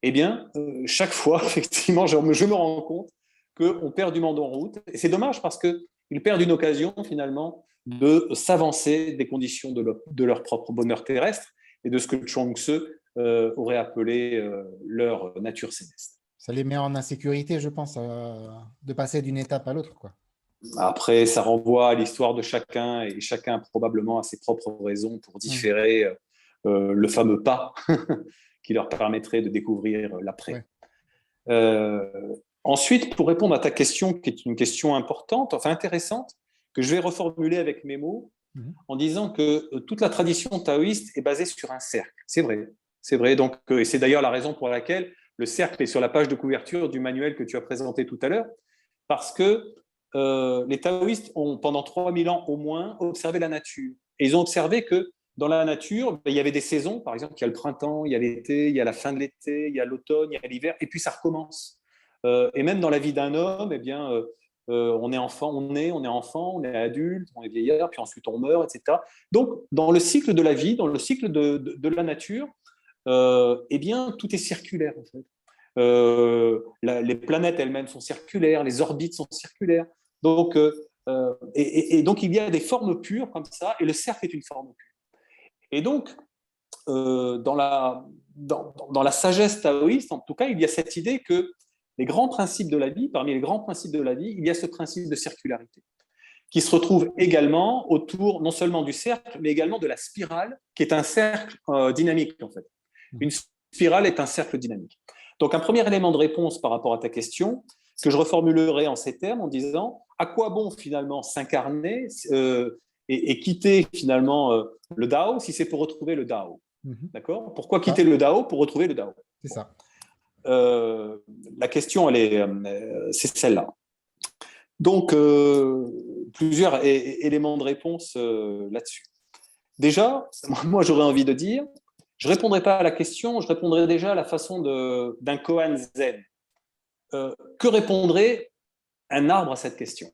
S2: Eh bien, chaque fois, effectivement, je me rends compte qu'on perd du monde en route. Et c'est dommage parce qu'ils perdent une occasion, finalement, de s'avancer des conditions de leur propre bonheur terrestre et de ce que Chuang Tzu aurait appelé leur nature céleste.
S1: Ça les met en insécurité, je pense, de passer d'une étape à l'autre, quoi.
S2: Après, ça renvoie à l'histoire de chacun, et chacun probablement a ses propres raisons pour différer le fameux pas qui leur permettrait de découvrir l'après. Ouais. Ensuite, pour répondre à ta question, qui est une question importante, enfin intéressante, que je vais reformuler avec mes mots, en disant que toute la tradition taoïste est basée sur un cercle. C'est vrai. C'est vrai. Donc, et c'est d'ailleurs la raison pour laquelle le cercle est sur la page de couverture du manuel que tu as présenté tout à l'heure, parce que les taoïstes ont, pendant 3000 ans au moins, observé la nature. Et ils ont observé que dans la nature, il y avait des saisons. Par exemple, il y a le printemps, il y a l'été, il y a la fin de l'été, il y a l'automne, il y a l'hiver, et puis ça recommence. Et même dans la vie d'un homme, eh bien, on est enfant, on est enfant, on est adulte, on est vieillard, puis ensuite on meurt, etc. Donc, dans le cycle de la vie, dans le cycle de la nature, eh bien, tout est circulaire, en fait. Les planètes elles-mêmes sont circulaires, les orbites sont circulaires. Donc, Et donc, il y a des formes pures comme ça, et le cercle est une forme pure. Et donc, dans la sagesse taoïste, en tout cas, il y a cette idée que les grands principes de la vie, parmi les grands principes de la vie, il y a ce principe de circularité, qui se retrouve également autour non seulement du cercle, mais également de la spirale, qui est un cercle dynamique, en fait. Une spirale est un cercle dynamique. Donc, un premier élément de réponse par rapport à ta question, que je reformulerai en ces termes en disant à quoi bon finalement s'incarner et quitter finalement le Dao si c'est pour retrouver le Dao. D'accord ? Pourquoi quitter le Dao pour retrouver le Dao ?
S1: C'est ça.
S2: La question, c'est celle-là. Donc, plusieurs éléments de réponse là-dessus. Déjà, moi, j'aurais envie de dire, je ne répondrai pas à la question, je répondrai déjà à la façon d'un koan zen. Que répondrait un arbre à cette question,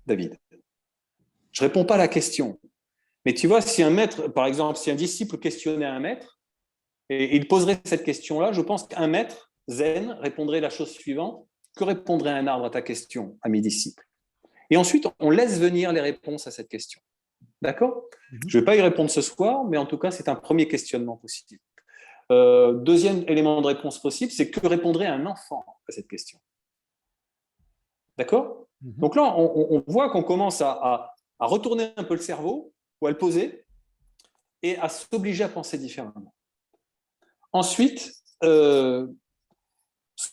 S2: David ? Je ne réponds pas à la question. Mais tu vois, si un maître, par exemple, si un disciple questionnait un maître, et il poserait cette question-là, je pense qu'un maître zen répondrait la chose suivante: que répondrait un arbre à ta question, à mes disciples ? Et ensuite, on laisse venir les réponses à cette question. D'accord ? Je ne vais pas y répondre ce soir, mais en tout cas, c'est un premier questionnement possible. Deuxième élément de réponse possible, c'est que répondrait un enfant à cette question. D'accord ? Donc là, on voit qu'on commence à retourner un peu le cerveau, ou à le poser, et à s'obliger à penser différemment. Ensuite, ce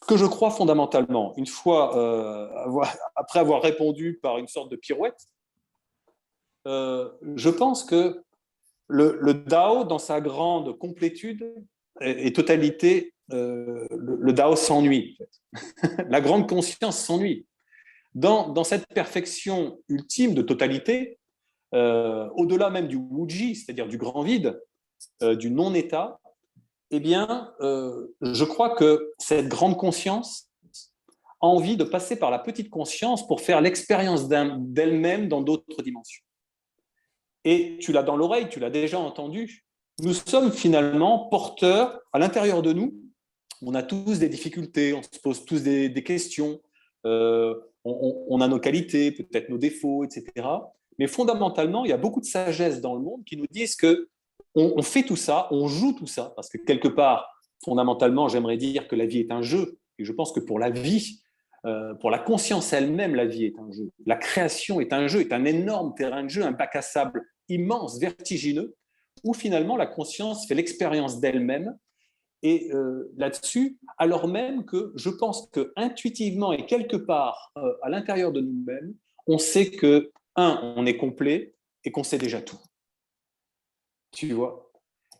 S2: que je crois fondamentalement, une fois, après avoir répondu par une sorte de pirouette, je pense que le Dao, dans sa grande complétude et totalité, le Dao s'ennuie. En fait. La grande conscience s'ennuie. Dans cette perfection ultime de totalité, au-delà même du Wuji, c'est-à-dire du grand vide, du non-état, eh bien, je crois que cette grande conscience a envie de passer par la petite conscience pour faire l'expérience d'elle-même dans d'autres dimensions. Et tu l'as dans l'oreille, tu l'as déjà entendu, nous sommes finalement porteurs à l'intérieur de nous. On a tous des difficultés, on se pose tous des questions, on a nos qualités, peut-être nos défauts, etc. Mais fondamentalement, il y a beaucoup de sagesse dans le monde qui nous disent que on fait tout ça, on joue tout ça, parce que quelque part, fondamentalement, j'aimerais dire que la vie est un jeu. Et je pense que pour la vie, pour la conscience elle-même, la vie est un jeu. La création est un jeu, est un énorme terrain de jeu, un bac à sable immense, vertigineux, où finalement la conscience fait l'expérience d'elle-même. Et là-dessus, alors même que je pense que intuitivement et quelque part à l'intérieur de nous-mêmes, on sait que, on est complet et qu'on sait déjà tout. Tu vois ?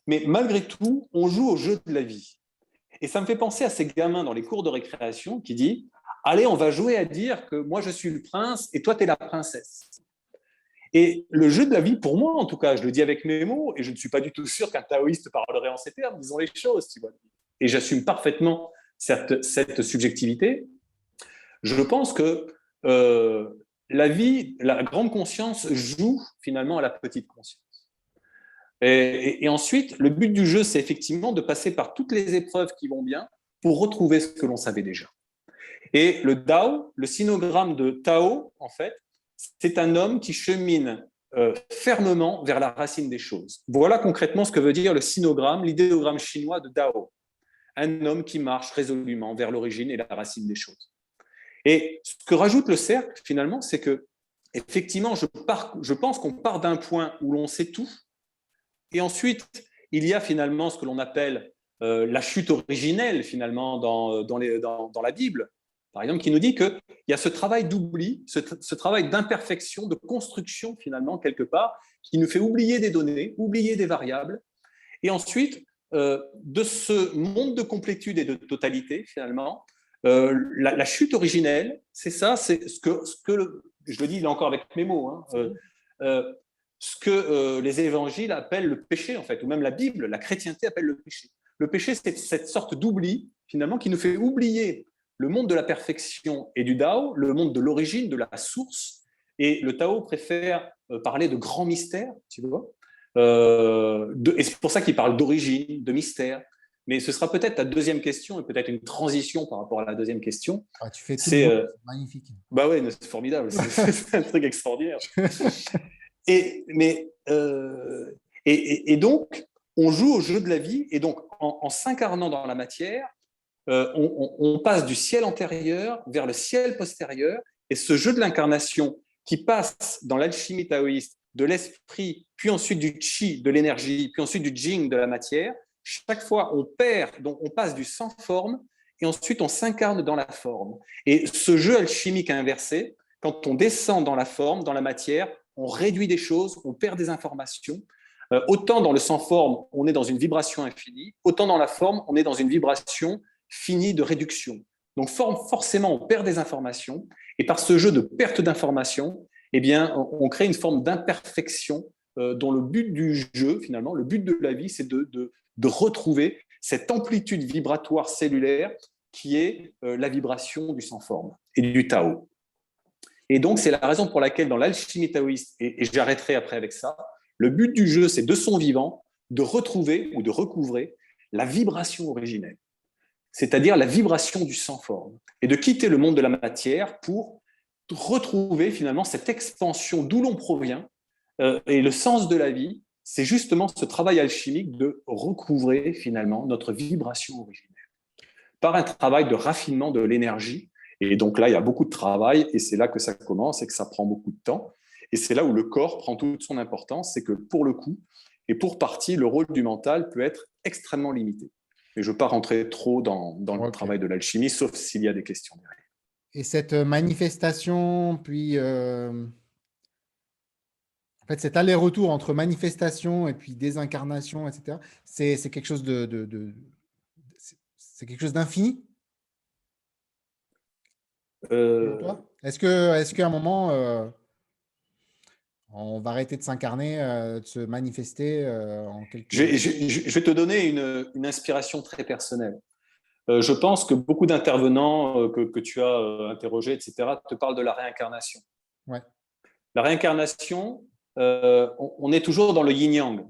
S2: Mais malgré tout, on joue au jeu de la vie. Et ça me fait penser à ces gamins dans les cours de récréation qui disent « Allez, on va jouer à dire que moi je suis le prince et toi tu es la princesse ». Et le jeu de la vie, pour moi en tout cas, je le dis avec mes mots, et je ne suis pas du tout sûr qu'un taoïste parlerait en ces termes, disons les choses, tu vois. Et j'assume parfaitement cette subjectivité. Je pense que la vie, la grande conscience joue finalement à la petite conscience. Et ensuite, le but du jeu, c'est effectivement de passer par toutes les épreuves qui vont bien pour retrouver ce que l'on savait déjà. Et le Dao, le sinogramme de Tao, en fait, c'est un homme qui chemine fermement vers la racine des choses. Voilà concrètement ce que veut dire le sinogramme, l'idéogramme chinois de Dao. Un homme qui marche résolument vers l'origine et la racine des choses. Et ce que rajoute le cercle, finalement, c'est que, effectivement, je pense qu'on part d'un point où l'on sait tout, et ensuite, il y a finalement ce que l'on appelle la chute originelle, finalement, dans la Bible, par exemple, qui nous dit qu'il y a ce travail d'oubli, ce travail d'imperfection, de construction, finalement, quelque part, qui nous fait oublier des données, oublier des variables, et ensuite, de ce monde de complétude et de totalité, finalement, la chute originelle, c'est ça, c'est ce que je le dis là encore avec mes mots, ce que les évangiles appellent le péché, en fait, ou même la Bible, la chrétienté appelle le péché. Le péché, c'est cette sorte d'oubli, finalement, qui nous fait oublier le monde de la perfection et du Dao, le monde de l'origine, de la source, et le Tao préfère parler de grands mystères, tu vois. Et c'est pour ça qu'il parle d'origine, de mystère. Mais ce sera peut-être ta deuxième question et peut-être une transition par rapport à la deuxième question.
S1: Ah, tu fais tout
S2: C'est
S1: le monde, c'est magnifique.
S2: bah ouais, c'est formidable, c'est un truc extraordinaire. Et, mais, et donc, on joue au jeu de la vie, et donc, en s'incarnant dans la matière, on passe du ciel antérieur vers le ciel postérieur, et ce jeu de l'incarnation qui passe dans l'alchimie taoïste de l'esprit, puis ensuite du chi, de l'énergie, puis ensuite du jing, de la matière, chaque fois on perd, donc on passe du sans forme, et ensuite on s'incarne dans la forme. Et ce jeu alchimique inversé, quand on descend dans la forme, dans la matière, on réduit des choses, on perd des informations. Autant dans le sans-forme, on est dans une vibration infinie, autant dans la forme, on est dans une vibration finie de réduction. Donc forcément, on perd des informations, et par ce jeu de perte d'informations, eh bien, on crée une forme d'imperfection dont le but du jeu, finalement, le but de la vie, c'est de retrouver cette amplitude vibratoire cellulaire qui est la vibration du sans-forme et du Tao. Et donc, c'est la raison pour laquelle, dans l'alchimie taoïste, et j'arrêterai après avec ça, le but du jeu, c'est de son vivant de retrouver ou de recouvrer la vibration originelle, c'est-à-dire la vibration du sans-forme, et de quitter le monde de la matière pour retrouver finalement cette expansion d'où l'on provient. Et le sens de la vie, c'est justement ce travail alchimique de recouvrer finalement notre vibration originelle par un travail de raffinement de l'énergie. Et donc là, il y a beaucoup de travail, et c'est là que ça commence et que ça prend beaucoup de temps. Et c'est là où le corps prend toute son importance, c'est que pour le coup, et pour partie, le rôle du mental peut être extrêmement limité. Et je ne veux pas rentrer trop dans le travail de l'alchimie, sauf s'il y a des questions derrière.
S1: Et cette manifestation, puis en fait, cet aller-retour entre manifestation et puis désincarnation, etc., c'est quelque chose c'est quelque chose d'infini pour toi? Est-ce qu'à un moment, on va arrêter de s'incarner, de se manifester en quelques...
S2: Je vais te donner une inspiration très personnelle. Je pense que beaucoup d'intervenants que tu as interrogés, etc., te parlent de la réincarnation.
S1: Ouais.
S2: La réincarnation, on est toujours dans le yin-yang,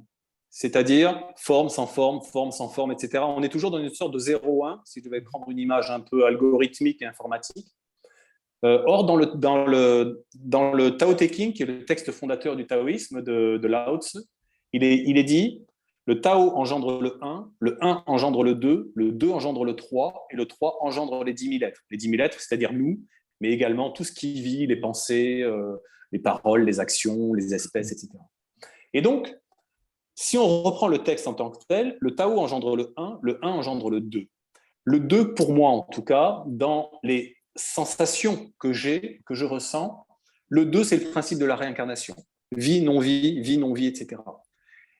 S2: c'est-à-dire forme sans forme, etc. On est toujours dans une sorte de 0-1, si je devais prendre une image un peu algorithmique et informatique. Or, dans le Tao Te Ching, qui est le texte fondateur du taoïsme de Lao Tzu, il est dit le Tao engendre le 1 engendre le 2 engendre le 3, et le 3 engendre les 10 000 êtres. Les 10 000 êtres, c'est-à-dire nous, mais également tout ce qui vit, les pensées, les paroles, les actions, les espèces, etc. Et donc, si on reprend le texte en tant que tel, le Tao engendre le 1 engendre le 2. Le 2, pour moi en tout cas, dans les sensations que j'ai, que je ressens, le 2, c'est le principe de la réincarnation. Vie, non-vie, etc.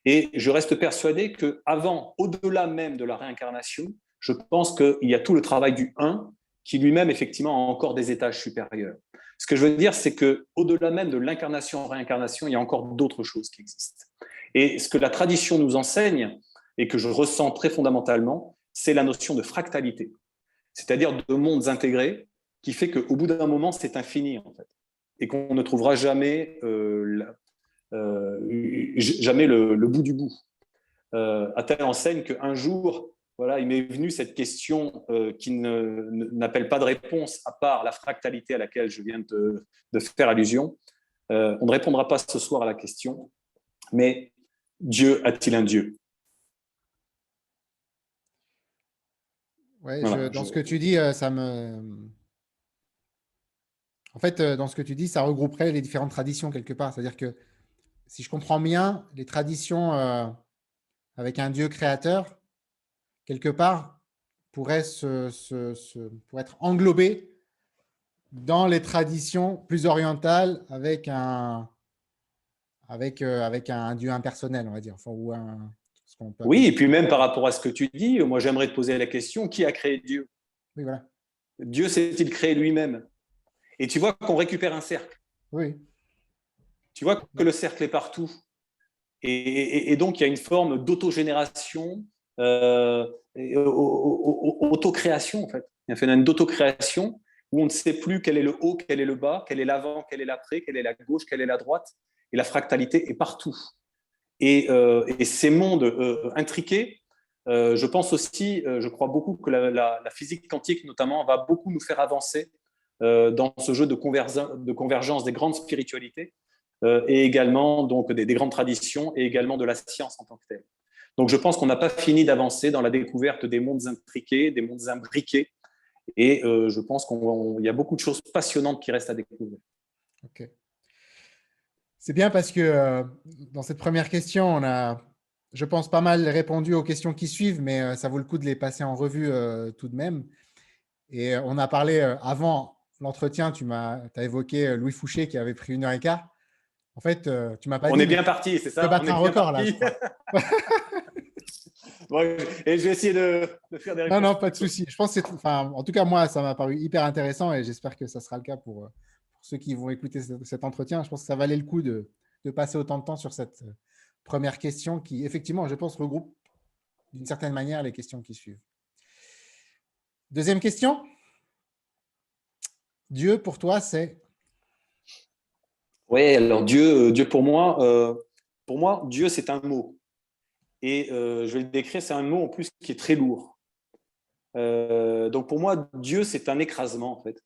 S2: Et je reste persuadé qu'avant, au-delà même de la réincarnation, je pense qu'il y a tout le travail du 1 qui lui-même, effectivement, a encore des étages supérieurs. Ce que je veux dire, c'est qu'au-delà même de l'incarnation-réincarnation, il y a encore d'autres choses qui existent. Et ce que la tradition nous enseigne, et que je ressens très fondamentalement, c'est la notion de fractalité, c'est-à-dire de mondes intégrés, qui fait qu'au bout d'un moment, c'est infini, en fait, et qu'on ne trouvera jamais jamais le bout du bout. À telle enseigne qu'un jour, voilà, il m'est venu cette question qui n'appelle pas de réponse à part la fractalité à laquelle je viens de faire allusion. On ne répondra pas ce soir à la question, mais Dieu a-t-il un Dieu?
S1: Ouais, voilà, dans ce que tu dis, ça me... En fait, dans ce que tu dis, ça regrouperait les différentes traditions quelque part. C'est-à-dire que, si je comprends bien, les traditions avec un Dieu créateur, quelque part, pourraient pourraient être englobées dans les traditions plus orientales avec avec un Dieu impersonnel, on va dire. Enfin, ou ce qu'on peut appeler...
S2: Oui, et puis même par rapport à ce que tu dis, moi j'aimerais te poser la question, qui a créé Dieu?
S1: Oui, voilà.
S2: Dieu s'est-il créé lui-même? Et tu vois qu'on récupère un cercle.
S1: Oui.
S2: Tu vois que le cercle est partout. Et donc, il y a une forme d'autogénération, autocréation, en fait. Il y a un phénomène d'autocréation où on ne sait plus quel est le haut, quel est le bas, quel est l'avant, quel est l'après, quelle est la gauche, quelle est la droite. Et la fractalité est partout. Et ces mondes intriqués Je pense aussi, je crois beaucoup que la physique quantique, notamment, va beaucoup nous faire avancer dans ce jeu de convergence des grandes spiritualités et également donc, des grandes traditions et également de la science en tant que telle. Donc, je pense qu'on n'a pas fini d'avancer dans la découverte des mondes intriqués, des mondes imbriqués. Et je pense qu'il y a beaucoup de choses passionnantes qui restent à découvrir.
S1: Ok. C'est bien parce que dans cette première question, on a, je pense, pas mal répondu aux questions qui suivent, mais ça vaut le coup de les passer en revue tout de même. Et on a parlé avant l'entretien, tu as évoqué Louis Fouché qui avait pris 1h15. En fait, tu m'as pas
S2: On
S1: dit,
S2: est
S1: mais
S2: bien parti, c'est
S1: tu peux
S2: ça? On
S1: battre
S2: est
S1: un
S2: bien
S1: record là, je
S2: parti.
S1: crois.
S2: Bon, et je vais essayer de faire des
S1: Non,
S2: réponses
S1: non, pas
S2: plus
S1: de
S2: courtes.
S1: souci. Je pense que enfin, en tout cas, moi, ça m'a paru hyper intéressant et j'espère que ça sera le cas pour ceux qui vont écouter cet entretien. Je pense que ça valait le coup de passer autant de temps sur cette première question qui, effectivement, je pense, regroupe d'une certaine manière les questions qui suivent. Deuxième question. Dieu, pour toi, c'est…
S2: Oui, alors Dieu pour moi, Dieu, c'est un mot. Et je vais le décrire, c'est un mot en plus qui est très lourd. Donc pour moi, Dieu, c'est un écrasement, en fait.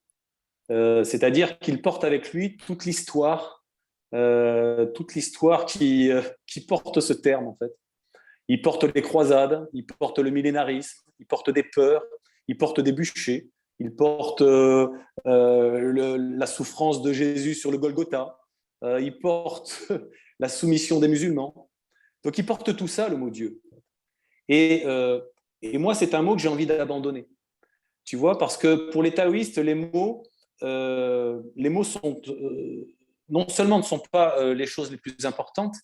S2: C'est-à-dire qu'il porte avec lui toute l'histoire qui porte ce terme, en fait. Il porte les croisades, il porte le millénarisme, il porte des peurs, il porte des bûchers, il porte la souffrance de Jésus sur le Golgotha, il porte la soumission des musulmans. Donc il porte tout ça, le mot Dieu. Et, euh, et moi, c'est un mot que j'ai envie d'abandonner. Tu vois, parce que pour les taoïstes, les mots sont, non seulement ne sont pas les choses les plus importantes,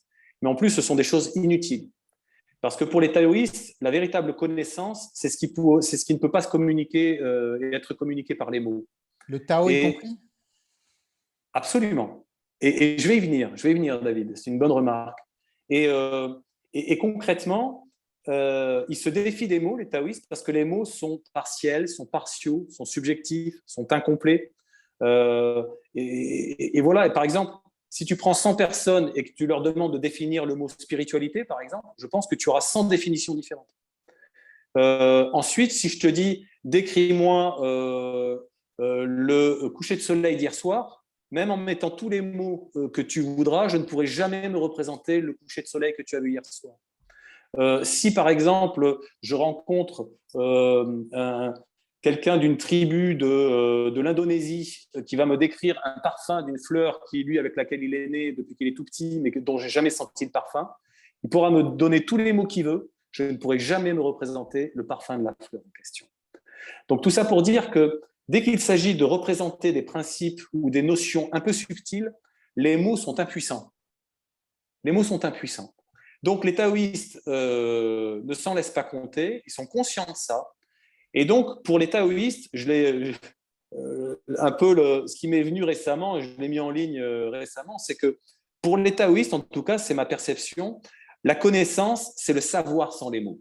S2: mais en plus, ce sont des choses inutiles. Parce que pour les taoïstes, la véritable connaissance, c'est ce qui ne peut pas se communiquer et être communiqué par les mots.
S1: Le Tao y
S2: Et
S1: compris?
S2: absolument. Et je vais y venir, David. C'est une bonne remarque. Et, euh, et concrètement, ils se défient des mots, les taoïstes, parce que les mots sont partiels, sont partiaux, sont subjectifs, sont incomplets. Et voilà. Et par exemple, si tu prends 100 personnes et que tu leur demandes de définir le mot spiritualité, par exemple, je pense que tu auras 100 définitions différentes. Ensuite, si je te dis, décris-moi le coucher de soleil d'hier soir, même en mettant tous les mots que tu voudras, je ne pourrai jamais me représenter le coucher de soleil que tu as vu hier soir. Si par exemple, je rencontre quelqu'un d'une tribu de l'Indonésie qui va me décrire un parfum d'une fleur avec laquelle il est né depuis qu'il est tout petit, mais dont j'ai jamais senti le parfum, il pourra me donner tous les mots qu'il veut. Je ne pourrai jamais me représenter le parfum de la fleur en question. Donc tout ça pour dire que dès qu'il s'agit de représenter des principes ou des notions un peu subtiles, les mots sont impuissants. Les mots sont impuissants. Donc les taoïstes ne s'en laissent pas compter, ils sont conscients de ça. Et donc pour les taoïstes, ce qui m'est venu récemment, et je l'ai mis en ligne récemment, c'est que pour les taoïstes, en tout cas, c'est ma perception, la connaissance, c'est le savoir sans les mots.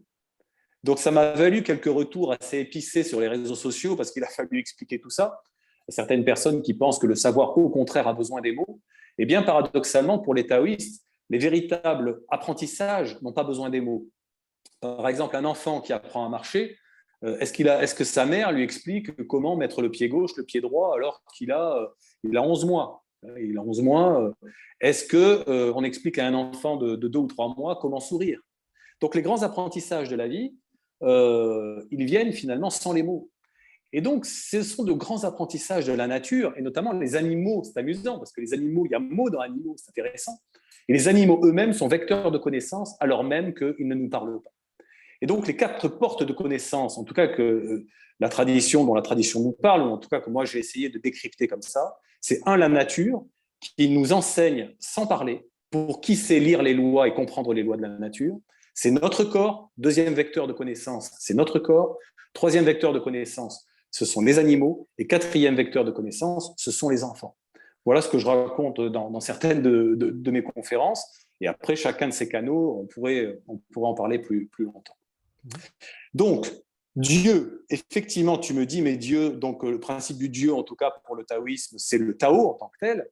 S2: Donc ça m'a valu quelques retours assez épicés sur les réseaux sociaux parce qu'il a fallu expliquer tout ça. Certaines personnes qui pensent que le savoir, au contraire, a besoin des mots. Et bien paradoxalement, pour les taoïstes, les véritables apprentissages n'ont pas besoin des mots. Par exemple, un enfant qui apprend à marcher, est-ce que sa mère lui explique comment mettre le pied gauche, le pied droit, alors qu'il il a 11 mois? Il a 11 mois. Est-ce qu'on explique à un enfant de 2 ou 3 mois comment sourire? Donc les grands apprentissages de la vie, ils viennent finalement sans les mots. Et donc, ce sont de grands apprentissages de la nature, et notamment les animaux. C'est amusant, parce que les animaux, il y a mots dans animaux, c'est intéressant. Et les animaux eux-mêmes sont vecteurs de connaissances, alors même qu'ils ne nous parlent pas. Et donc, les 4 portes de connaissances, en tout cas que dont la tradition nous parle, ou en tout cas que moi j'ai essayé de décrypter comme ça, c'est la nature, qui nous enseigne sans parler, pour qui sait lire les lois et comprendre les lois de la nature. C'est notre corps, deuxième vecteur de connaissance, c'est notre corps. Troisième vecteur de connaissance, ce sont les animaux. Et quatrième vecteur de connaissance, ce sont les enfants. Voilà ce que je raconte dans certaines de mes conférences. Et après, chacun de ces canaux, on pourrait en parler plus longtemps. Donc, Dieu, effectivement, tu me dis, mais Dieu, donc le principe du Dieu, en tout cas pour le taoïsme, c'est le Tao en tant que tel.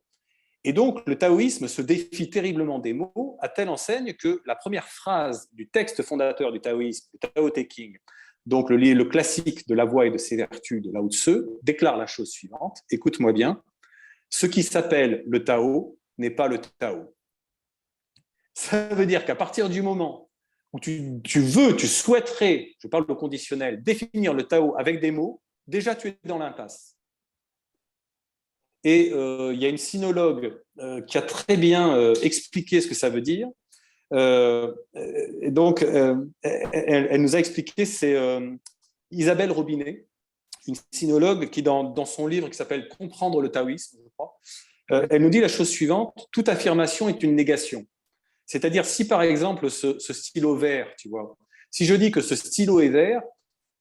S2: Et donc, le taoïsme se défie terriblement des mots, à telle enseigne que la première phrase du texte fondateur du taoïsme, le Tao Te Ching, donc le classique de la voie et de ses vertus de Lao Tzu, déclare la chose suivante, écoute-moi bien, ce qui s'appelle le Tao n'est pas le Tao. Ça veut dire qu'à partir du moment où tu souhaiterais, je parle au conditionnel, définir le Tao avec des mots, déjà tu es dans l'impasse. Et il y a une sinologue qui a très bien expliqué ce que ça veut dire. Et donc, elle nous a expliqué, c'est Isabelle Robinet, une sinologue qui, dans son livre qui s'appelle « Comprendre le taoïsme », je crois, elle nous dit la chose suivante, toute affirmation est une négation. C'est-à-dire, si par exemple ce stylo vert, tu vois, si je dis que ce stylo est vert,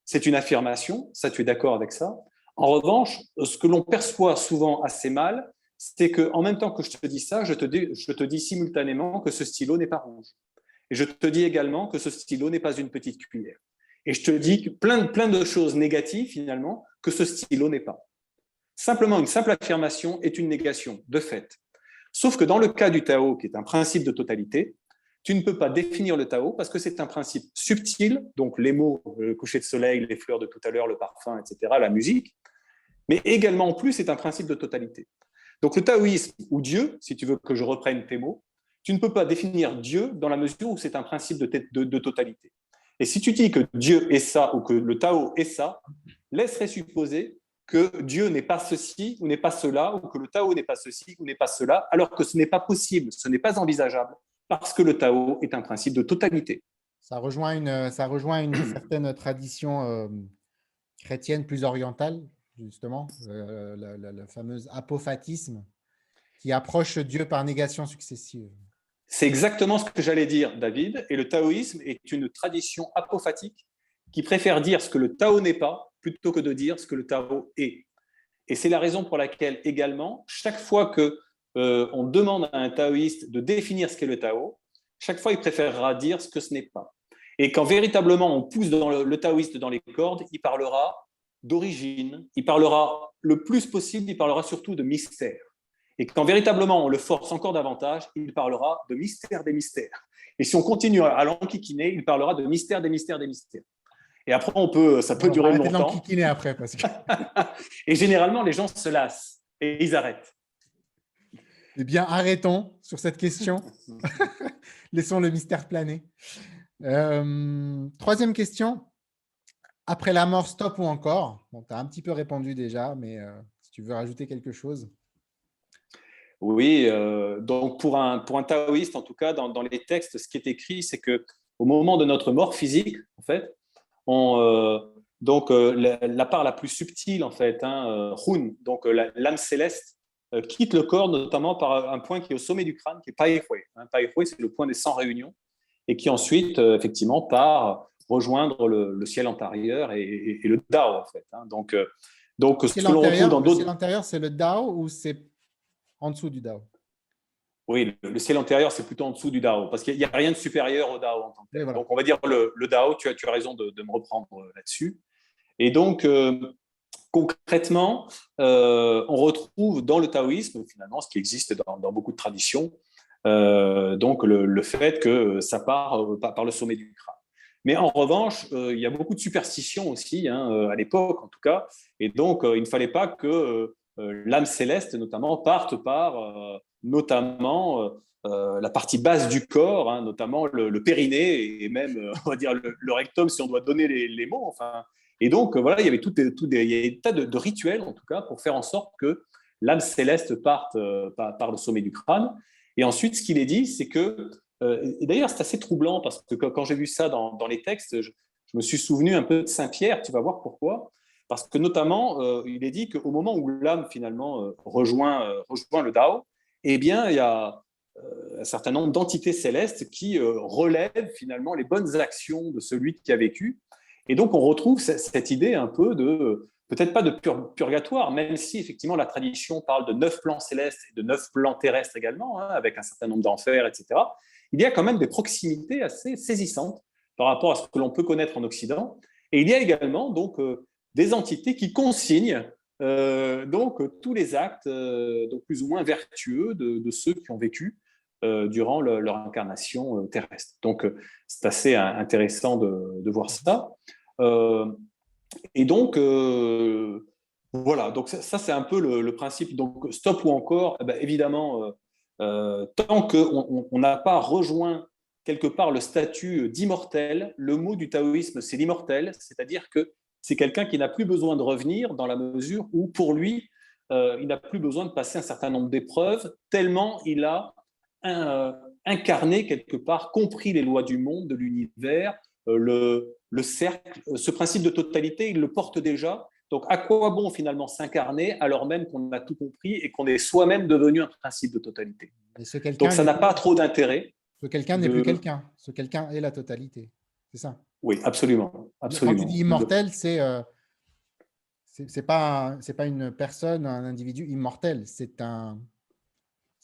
S2: c'est une affirmation, ça tu es d'accord avec ça. En revanche, ce que l'on perçoit souvent assez mal, c'est qu'en même temps que je te dis ça, je te dis simultanément que ce stylo n'est pas rouge. Et je te dis également que ce stylo n'est pas une petite cuillère. Et je te dis plein de choses négatives, finalement, que ce stylo n'est pas. Simplement, une simple affirmation est une négation, de fait. Sauf que dans le cas du Tao, qui est un principe de totalité, tu ne peux pas définir le Tao parce que c'est un principe subtil, donc les mots, le coucher de soleil, les fleurs de tout à l'heure, le parfum, etc., la musique, mais également en plus, c'est un principe de totalité. Donc le taoïsme, ou Dieu, si tu veux que je reprenne tes mots, tu ne peux pas définir Dieu dans la mesure où c'est un principe de totalité. Et si tu dis que Dieu est ça ou que le Tao est ça, laisserait supposer que Dieu n'est pas ceci ou n'est pas cela, ou que le Tao n'est pas ceci ou n'est pas cela, alors que ce n'est pas possible, ce n'est pas envisageable, parce que le Tao est un principe de totalité.
S1: Ça rejoint une certaine tradition chrétienne plus orientale, justement, le fameux apophatisme, qui approche Dieu par négation successive.
S2: C'est exactement ce que j'allais dire, David, et le taoïsme est une tradition apophatique qui préfère dire ce que le Tao n'est pas plutôt que de dire ce que le Tao est. Et c'est la raison pour laquelle également, chaque fois que on demande à un taoïste de définir ce qu'est le Tao, chaque fois il préférera dire ce que ce n'est pas. Et quand véritablement on pousse le taoïste dans les cordes, il parlera d'origine, il parlera le plus possible, il parlera surtout de mystère. Et quand véritablement on le force encore davantage, il parlera de mystère des mystères. Et si on continue à l'enquiquiner, il parlera de mystère des mystères des mystères. Et après, ça peut durer longtemps.
S1: On va arrêter après. Parce que...
S2: Et généralement, les gens se lassent et ils arrêtent.
S1: Eh bien, arrêtons sur cette question. Laissons le mystère planer. Troisième question. Après la mort, stop ou encore? Bon, tu as un petit peu répondu déjà, mais si tu veux rajouter quelque chose.
S2: Oui, donc pour un taoïste, en tout cas, dans les textes, ce qui est écrit, c'est qu'au moment de notre mort physique, en fait, la part la plus subtile, en fait, Hun, donc l'âme céleste, quitte le corps notamment par un point qui est au sommet du crâne, qui est Pai Hui. Pai Hui, c'est le point des 100 réunions, et qui ensuite, effectivement, part rejoindre le ciel antérieur et le Dao, en fait. Donc ce que l'on retrouve dans d'autres...
S1: Le ciel antérieur, c'est le Dao ou c'est en dessous du Dao?
S2: Oui, le ciel antérieur, c'est plutôt en dessous du Dao, parce qu'il n'y a rien de supérieur au Dao en tant que tel. Voilà. Donc, on va dire le Dao, tu as raison de me reprendre là-dessus. Et donc, concrètement, on retrouve dans le taoïsme, finalement, ce qui existe dans beaucoup de traditions, donc le fait que ça part par le sommet du crâne. Mais en revanche, il y a beaucoup de superstitions aussi, à l'époque en tout cas, et donc il ne fallait pas que l'âme céleste, notamment, parte par notamment la partie basse du corps, notamment le périnée et même, on va dire, le rectum, si on doit donner les mots. Enfin. Et donc, voilà, il y avait il y a des tas de rituels, en tout cas, pour faire en sorte que l'âme céleste parte par le sommet du crâne. Et ensuite, ce qu'il est dit, c'est que, et d'ailleurs, c'est assez troublant, parce que quand j'ai vu ça dans les textes, je me suis souvenu un peu de Saint-Pierre, tu vas voir pourquoi. Parce que notamment, il est dit qu'au moment où l'âme finalement rejoint le Dao, eh bien, il y a un certain nombre d'entités célestes qui relèvent finalement les bonnes actions de celui qui a vécu. Et donc, on retrouve cette idée un peu de, peut-être pas de purgatoire, même si effectivement la tradition parle de 9 plans célestes et de 9 plans terrestres également, avec un certain nombre d'enfers, etc. Il y a quand même des proximités assez saisissantes par rapport à ce que l'on peut connaître en Occident. Et il y a également donc des entités qui consignent donc tous les actes, donc plus ou moins vertueux de ceux qui ont vécu durant leur incarnation terrestre. Donc, c'est assez intéressant de voir ça. Et donc, voilà, donc ça c'est un peu le principe. Donc, stop ou encore, eh ben, évidemment, tant qu'on n'a pas rejoint quelque part le statut d'immortel, le mot du taoïsme, c'est l'immortel, c'est-à-dire que c'est quelqu'un qui n'a plus besoin de revenir dans la mesure où, pour lui, il n'a plus besoin de passer un certain nombre d'épreuves, tellement il a incarné quelque part, compris les lois du monde, de l'univers, le cercle, ce principe de totalité, il le porte déjà. Donc, à quoi bon finalement s'incarner alors même qu'on a tout compris et qu'on est soi-même devenu un principe de totalité?
S1: Et ce
S2: Donc,
S1: quelqu'un
S2: ça
S1: n'est
S2: n'a
S1: plus,
S2: pas trop d'intérêt
S1: ce quelqu'un n'est plus
S2: de…
S1: quelqu'un. Ce quelqu'un est la totalité. C'est ça.
S2: Oui, absolument,
S1: Quand tu dis
S2: absolument.
S1: immortel, c'est pas une personne, un individu immortel. C'est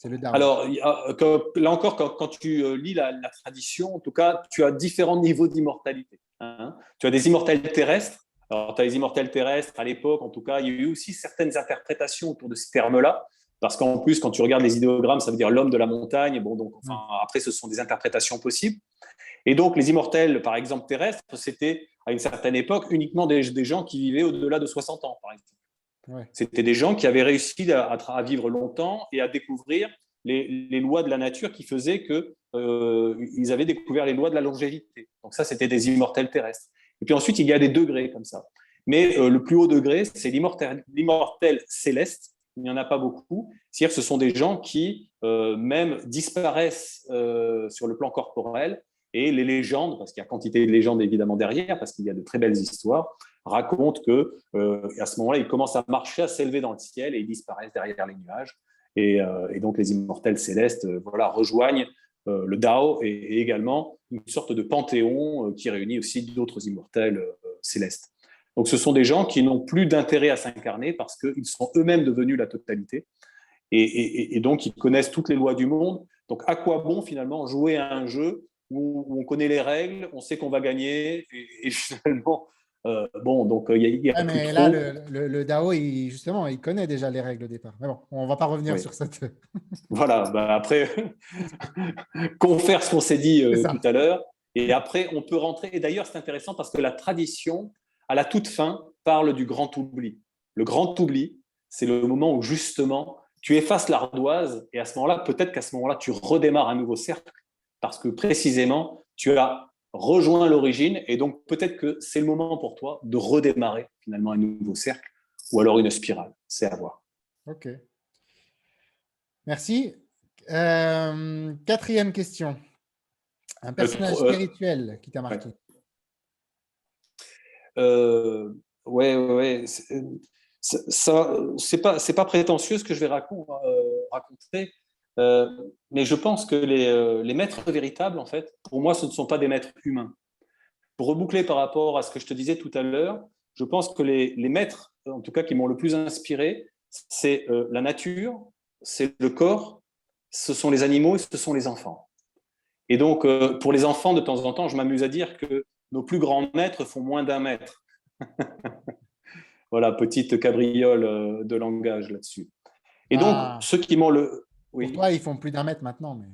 S1: le Dao.
S2: Alors, là encore, quand tu lis la tradition, en tout cas, tu as différents niveaux d'immortalité. Hein. Tu as des immortels terrestres. Alors, tu as les immortels terrestres, à l'époque, en tout cas, il y a eu aussi certaines interprétations autour de ces termes-là, parce qu'en plus, quand tu regardes les idéogrammes, ça veut dire l'homme de la montagne. Bon, donc, enfin, après, ce sont des interprétations possibles. Et donc, les immortels, par exemple, terrestres, c'était, à une certaine époque, uniquement des gens qui vivaient au-delà de 60 ans, par exemple.
S1: Ouais.
S2: C'était des gens qui avaient réussi à vivre longtemps et à découvrir les lois de la nature qui faisaient qu'ils avaient découvert les lois de la longévité. Donc ça, c'était des immortels terrestres. Et puis ensuite, il y a des degrés comme ça. Mais le plus haut degré, c'est l'immortel céleste. Il n'y en a pas beaucoup. C'est-à-dire que ce sont des gens qui même disparaissent sur le plan corporel. Et les légendes, parce qu'il y a quantité de légendes évidemment derrière, parce qu'il y a de très belles histoires, racontent qu'à ce moment-là, ils commencent à marcher, à s'élever dans le ciel et ils disparaissent derrière les nuages. Et donc les immortels célestes voilà, rejoignent le Dao et également une sorte de panthéon qui réunit aussi d'autres immortels célestes. Donc ce sont des gens qui n'ont plus d'intérêt à s'incarner parce qu'ils sont eux-mêmes devenus la totalité et donc ils connaissent toutes les lois du monde. Donc à quoi bon finalement jouer à un jeu où on connaît les règles, on sait qu'on va gagner et finalement bon, donc il y a plus
S1: Mais
S2: trop.
S1: là, le Dao, justement, il connaît déjà les règles au départ. Mais bon, on ne va pas revenir
S2: Oui.
S1: sur cette.
S2: Voilà, bah après, confère ce qu'on s'est dit tout
S1: C'est ça.
S2: à l'heure. Et après, on peut rentrer. Et d'ailleurs, c'est intéressant parce que la tradition, à la toute fin, parle du grand oubli. Le grand oubli, c'est le moment où justement, tu effaces l'ardoise et à ce moment-là, peut-être qu'à ce moment-là, tu redémarres un nouveau cercle parce que précisément, tu as rejoint l'origine et donc peut-être que c'est le moment pour toi de redémarrer finalement un nouveau cercle ou alors une spirale. C'est à voir.
S1: OK. Merci. Quatrième question. Un personnage spirituel qui t'a marqué.
S2: Ouais. Ça, c'est pas prétentieux ce que je vais raconter, mais je pense que les maîtres véritables, en fait, pour moi, ce ne sont pas des maîtres humains. Pour reboucler par rapport à ce que je te disais tout à l'heure, je pense que les maîtres, en tout cas, qui m'ont le plus inspiré, c'est la nature, c'est le corps, ce sont les animaux et ce sont les enfants. Et donc, pour les enfants, de temps en temps, je m'amuse à dire que nos plus grands maîtres font moins d'un mètre. Voilà, petite cabriole de langage là-dessus. Et donc,
S1: Ah,
S2: ceux qui m'ont le…
S1: pour
S2: Oui.
S1: toi, ils font plus d'un mètre maintenant. Mais...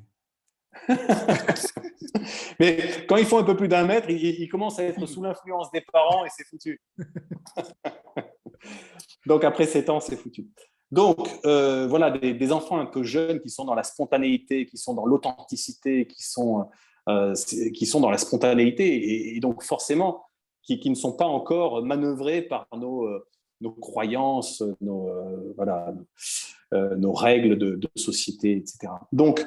S2: Mais quand ils font un peu plus d'un mètre, ils commencent à être sous l'influence des parents et c'est foutu. Donc, après 7 ans, c'est foutu. Donc, voilà, des enfants un peu jeunes qui sont dans la spontanéité, qui sont dans l'authenticité, qui sont dans la spontanéité et donc forcément qui ne sont pas encore manœuvrés par nos croyances, nos règles de société, etc. Donc,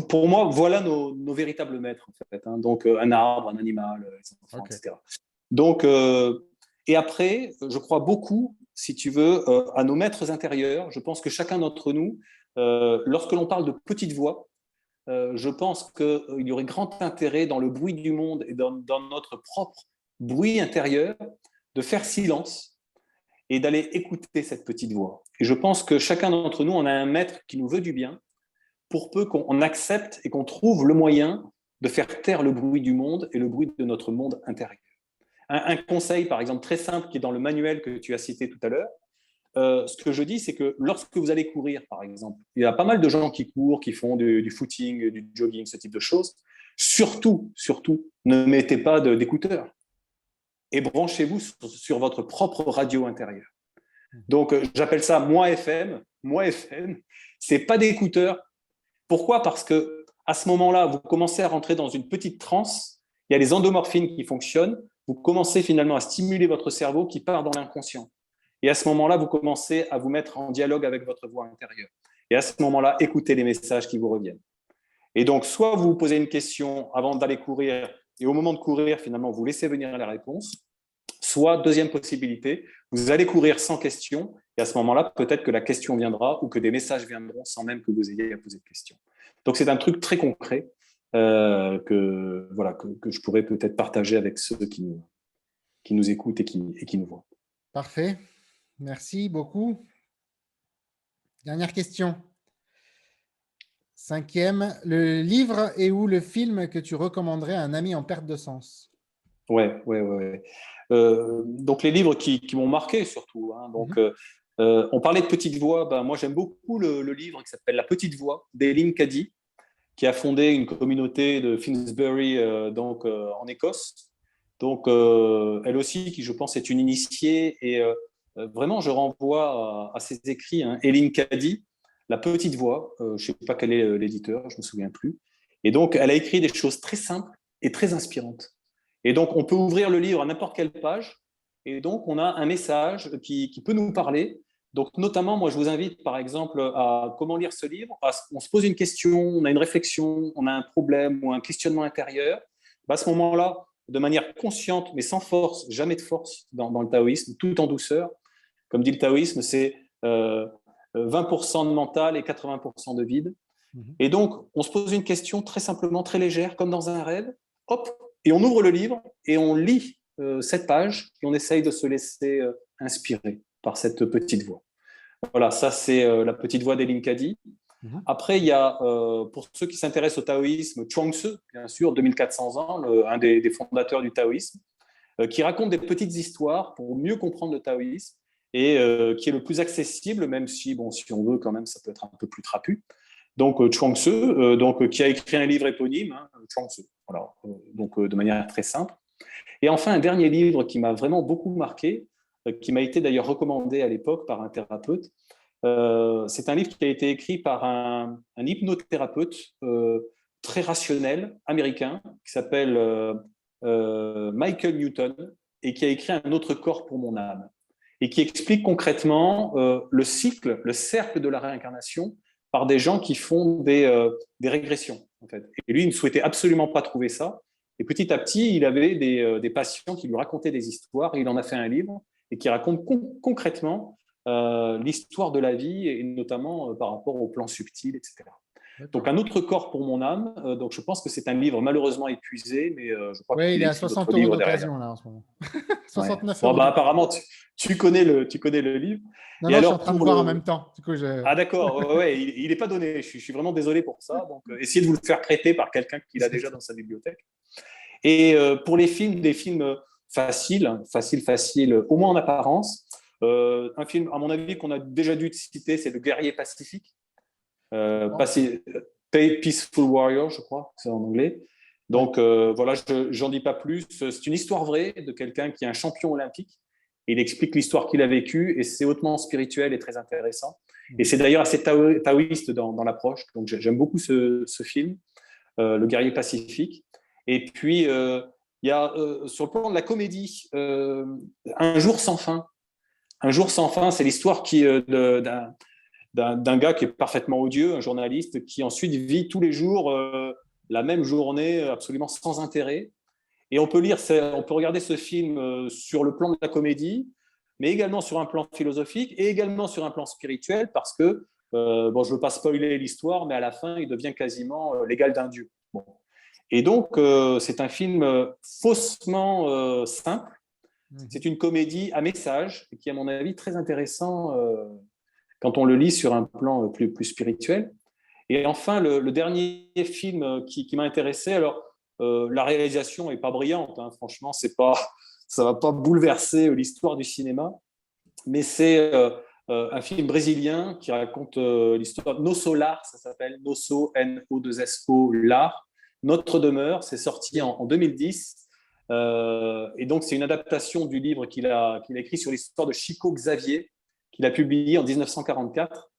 S2: pour moi, voilà nos véritables maîtres, en fait. Hein. Donc, un arbre, un animal, les enfants,
S1: Okay.
S2: etc. Donc, et après, je crois beaucoup, si tu veux, à nos maîtres intérieurs. Je pense que chacun d'entre nous, lorsque l'on parle de petite voix, je pense qu'il y aurait grand intérêt dans le bruit du monde et dans notre propre bruit intérieur de faire silence et d'aller écouter cette petite voix. Et je pense que chacun d'entre nous, on a un maître qui nous veut du bien pour peu qu'on accepte et qu'on trouve le moyen de faire taire le bruit du monde et le bruit de notre monde intérieur. Un conseil, par exemple, très simple qui est dans le manuel que tu as cité tout à l'heure, ce que je dis, c'est que lorsque vous allez courir, par exemple, il y a pas mal de gens qui courent, qui font du footing, du jogging, ce type de choses. Surtout, ne mettez pas d'écouteurs et branchez-vous sur votre propre radio intérieure. Donc, j'appelle ça moi FM. Moi FM, c'est pas d'écouteurs. Pourquoi? Parce que à ce moment-là, vous commencez à rentrer dans une petite transe. Il y a les endomorphines qui fonctionnent. Vous commencez finalement à stimuler votre cerveau qui part dans l'inconscient. Et à ce moment-là, vous commencez à vous mettre en dialogue avec votre voix intérieure. Et à ce moment-là, écoutez les messages qui vous reviennent. Et donc, soit vous vous posez une question avant d'aller courir, et au moment de courir, finalement, vous laissez venir la réponse. Soit, deuxième possibilité, vous allez courir sans question, et à ce moment-là, peut-être que la question viendra ou que des messages viendront sans même que vous ayez à poser de questions. Donc, c'est un truc très concret que je pourrais peut-être partager avec ceux qui nous écoutent et qui nous voient.
S1: Parfait. Merci beaucoup. Dernière question. 5e, le livre et ou le film que tu recommanderais à un ami en perte de sens?
S2: Ouais. Donc, les livres qui m'ont marqué surtout. Hein. Donc, on parlait de Petite Voix. Ben, moi, j'aime beaucoup le livre qui s'appelle La Petite Voix d'Eileen Cady, qui a fondé une communauté de Finsbury en Écosse. Donc, elle aussi, qui je pense est une initiée. Et vraiment, je renvoie à ses écrits. Hein. Eileen Cady, La Petite Voix. Je ne sais pas quel est l'éditeur, je ne me souviens plus. Et donc, elle a écrit des choses très simples et très inspirantes. Et donc, on peut ouvrir le livre à n'importe quelle page. Et donc, on a un message qui peut nous parler. Donc, notamment, moi, je vous invite, par exemple, à comment lire ce livre. On se pose une question, on a une réflexion, on a un problème ou un questionnement intérieur. À ce moment-là, de manière consciente, mais sans force, jamais de force dans le taoïsme, tout en douceur. Comme dit le taoïsme, c'est 20% de mental et 80% de vide. Et donc, on se pose une question très simplement, très légère, comme dans un rêve. Hop, et on ouvre le livre et on lit cette page et on essaye de se laisser inspirer par cette petite voix. Voilà, ça c'est la petite voix d'Eileen Cady. Après, il y a, pour ceux qui s'intéressent au taoïsme, Chuang Tzu, bien sûr, 2400 ans, un des fondateurs du taoïsme, qui raconte des petites histoires pour mieux comprendre le taoïsme et qui est le plus accessible, même si, bon, si on veut quand même, ça peut être un peu plus trapu. Donc, Chuang Tzu, qui a écrit un livre éponyme, hein, Chuang Tzu, voilà, de manière très simple. Et enfin, un dernier livre qui m'a vraiment beaucoup marqué, qui m'a été d'ailleurs recommandé à l'époque par un thérapeute. C'est un livre qui a été écrit par un hypnothérapeute très rationnel américain qui s'appelle Michael Newton et qui a écrit Un autre corps pour mon âme et qui explique concrètement le cercle de la réincarnation par des gens qui font des régressions. En fait. Et lui, il ne souhaitait absolument pas trouver ça. Et petit à petit, il avait des patients qui lui racontaient des histoires et il en a fait un livre et qui raconte concrètement l'histoire de la vie et notamment par rapport au plan subtil, etc. Donc, Un autre corps pour mon âme. Donc, je pense que c'est un livre malheureusement épuisé, mais je crois
S1: Oui,
S2: qu'il
S1: il est
S2: a
S1: à
S2: écrit
S1: 60
S2: d'autres
S1: euros
S2: livres derrière.
S1: d'occasion là en ce moment.
S2: Ouais.
S1: 69
S2: Bon,
S1: euros.
S2: apparemment, tu connais le livre.
S1: Non,
S2: Et
S1: non, je suis
S2: alors,
S1: en train de voir en même temps. Du coup,
S2: Ah d'accord, ouais, il n'est pas donné. Je suis vraiment désolé pour ça. Donc, essayez de vous le faire prêter par quelqu'un qui l'a déjà dans sa bibliothèque. Et pour les films, des films faciles, au moins en apparence. Un film, à mon avis, qu'on a déjà dû citer, c'est Le Guerrier Pacifique. Peaceful Warrior, je crois, c'est en anglais. Donc voilà, j'en dis pas plus. C'est une histoire vraie de quelqu'un qui est un champion olympique. Il explique l'histoire qu'il a vécue et c'est hautement spirituel et très intéressant. Et c'est d'ailleurs assez taoïste dans l'approche. Donc j'aime beaucoup ce film, Le Guerrier Pacifique. Et puis il y a sur le plan de la comédie, Un jour sans fin. Un jour sans fin, c'est l'histoire d'un gars qui est parfaitement odieux, un journaliste, qui ensuite vit tous les jours la même journée absolument sans intérêt. Et on peut regarder ce film sur le plan de la comédie, mais également sur un plan philosophique et également sur un plan spirituel, parce que, je ne veux pas spoiler l'histoire, mais à la fin, il devient quasiment l'égal d'un dieu. Bon. Et donc, c'est un film faussement simple. C'est une comédie à message qui est, à mon avis, très intéressant quand on le lit sur un plan plus spirituel. Et enfin, le dernier film qui m'a intéressé, alors la réalisation n'est pas brillante, hein, franchement, c'est pas ça va pas bouleverser l'histoire du cinéma, mais c'est un film brésilien qui raconte l'histoire de Nosso Lar, ça s'appelle Nosso, N-O-2-S-O, Lar, Notre demeure. C'est sorti en 2010. Et donc, c'est une adaptation du livre qu'il a écrit sur l'histoire de Chico Xavier, qu'il a publié en 1944.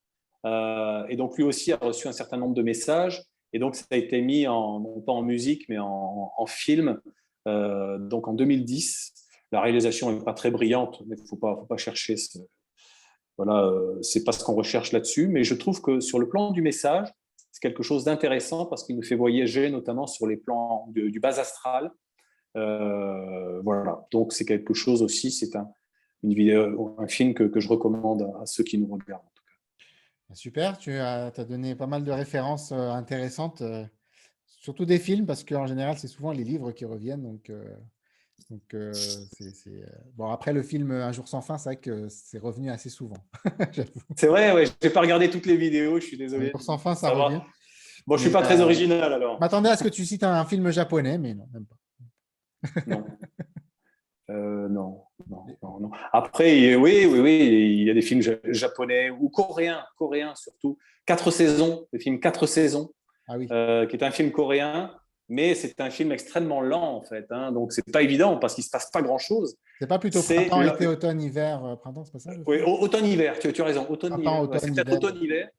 S2: Et donc, lui aussi a reçu un certain nombre de messages. Et donc, ça a été mis, non pas en musique, mais en film, donc en 2010. La réalisation n'est pas très brillante, mais il ne faut pas chercher. Voilà, c'est pas ce qu'on recherche là-dessus. Mais je trouve que sur le plan du message, c'est quelque chose d'intéressant parce qu'il nous fait voyager, notamment sur les plans du bas astral. Voilà, donc c'est quelque chose aussi, c'est une vidéo, un film que je recommande à ceux qui nous regardent. En tout cas.
S1: Super, tu as donné pas mal de références intéressantes, surtout des films, parce qu'en général, c'est souvent les livres qui reviennent. Bon, après le film Un jour sans fin, c'est vrai que c'est revenu assez souvent.
S2: C'est vrai, ouais, je n'ai pas regardé toutes les vidéos, je suis désolé.
S1: Un jour sans fin, ça revient.
S2: Bon, je ne suis pas très original alors.
S1: Je m'attendais à ce que tu cites un film japonais, mais non, même pas.
S2: Non. Non. Après, oui, il y a des films japonais ou coréens surtout. 4 saisons, le film 4 saisons, qui est un film coréen, mais c'est un film extrêmement lent en fait. Hein, donc, c'est pas évident parce qu'il ne se passe pas grand-chose.
S1: C'est pas plutôt printemps, été, automne, hiver, printemps, c'est pas ça?
S2: Oui, automne-hiver, tu as raison. Automne-hiver.
S1: Ouais,
S2: c'est peut-être automne-hiver.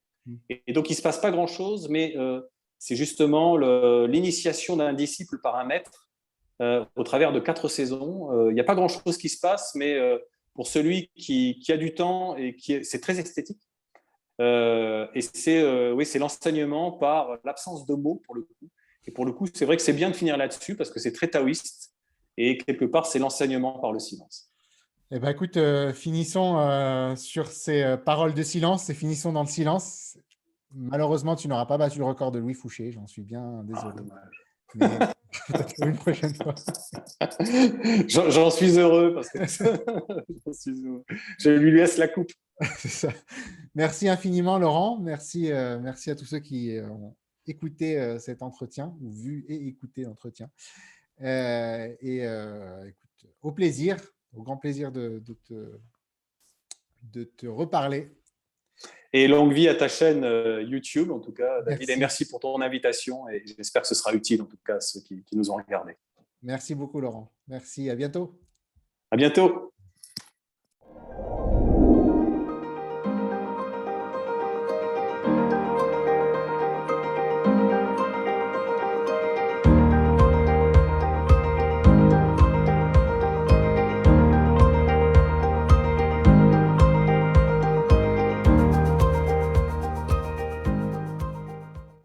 S2: Et donc, il ne se passe pas grand-chose, mais c'est justement l'initiation d'un disciple par un maître au travers de 4 saisons. Il n'y a pas grand-chose qui se passe, mais pour celui qui a du temps, et c'est très esthétique. Et c'est l'enseignement par l'absence de mots, pour le coup. Et pour le coup, c'est vrai que c'est bien de finir là-dessus, parce que c'est très taoïste, et quelque part, c'est l'enseignement par le silence.
S1: Eh ben, écoute, finissons sur ces paroles de silence et finissons dans le silence. Malheureusement, tu n'auras pas battu le record de Louis Fouché, j'en suis bien désolé. Mais peut-être une prochaine fois.
S2: J'en suis heureux parce que je lui laisse la coupe.
S1: C'est ça. Merci infiniment, Laurent. Merci à tous ceux qui ont écouté cet entretien, ou vu et écouté l'entretien. Écoute, au plaisir, au grand plaisir de te reparler.
S2: Et longue vie à ta chaîne YouTube, en tout cas, David. Et merci pour ton invitation. Et j'espère que ce sera utile, en tout cas, à ceux qui nous ont regardés.
S1: Merci beaucoup, Laurent. Merci, à bientôt.
S2: À bientôt.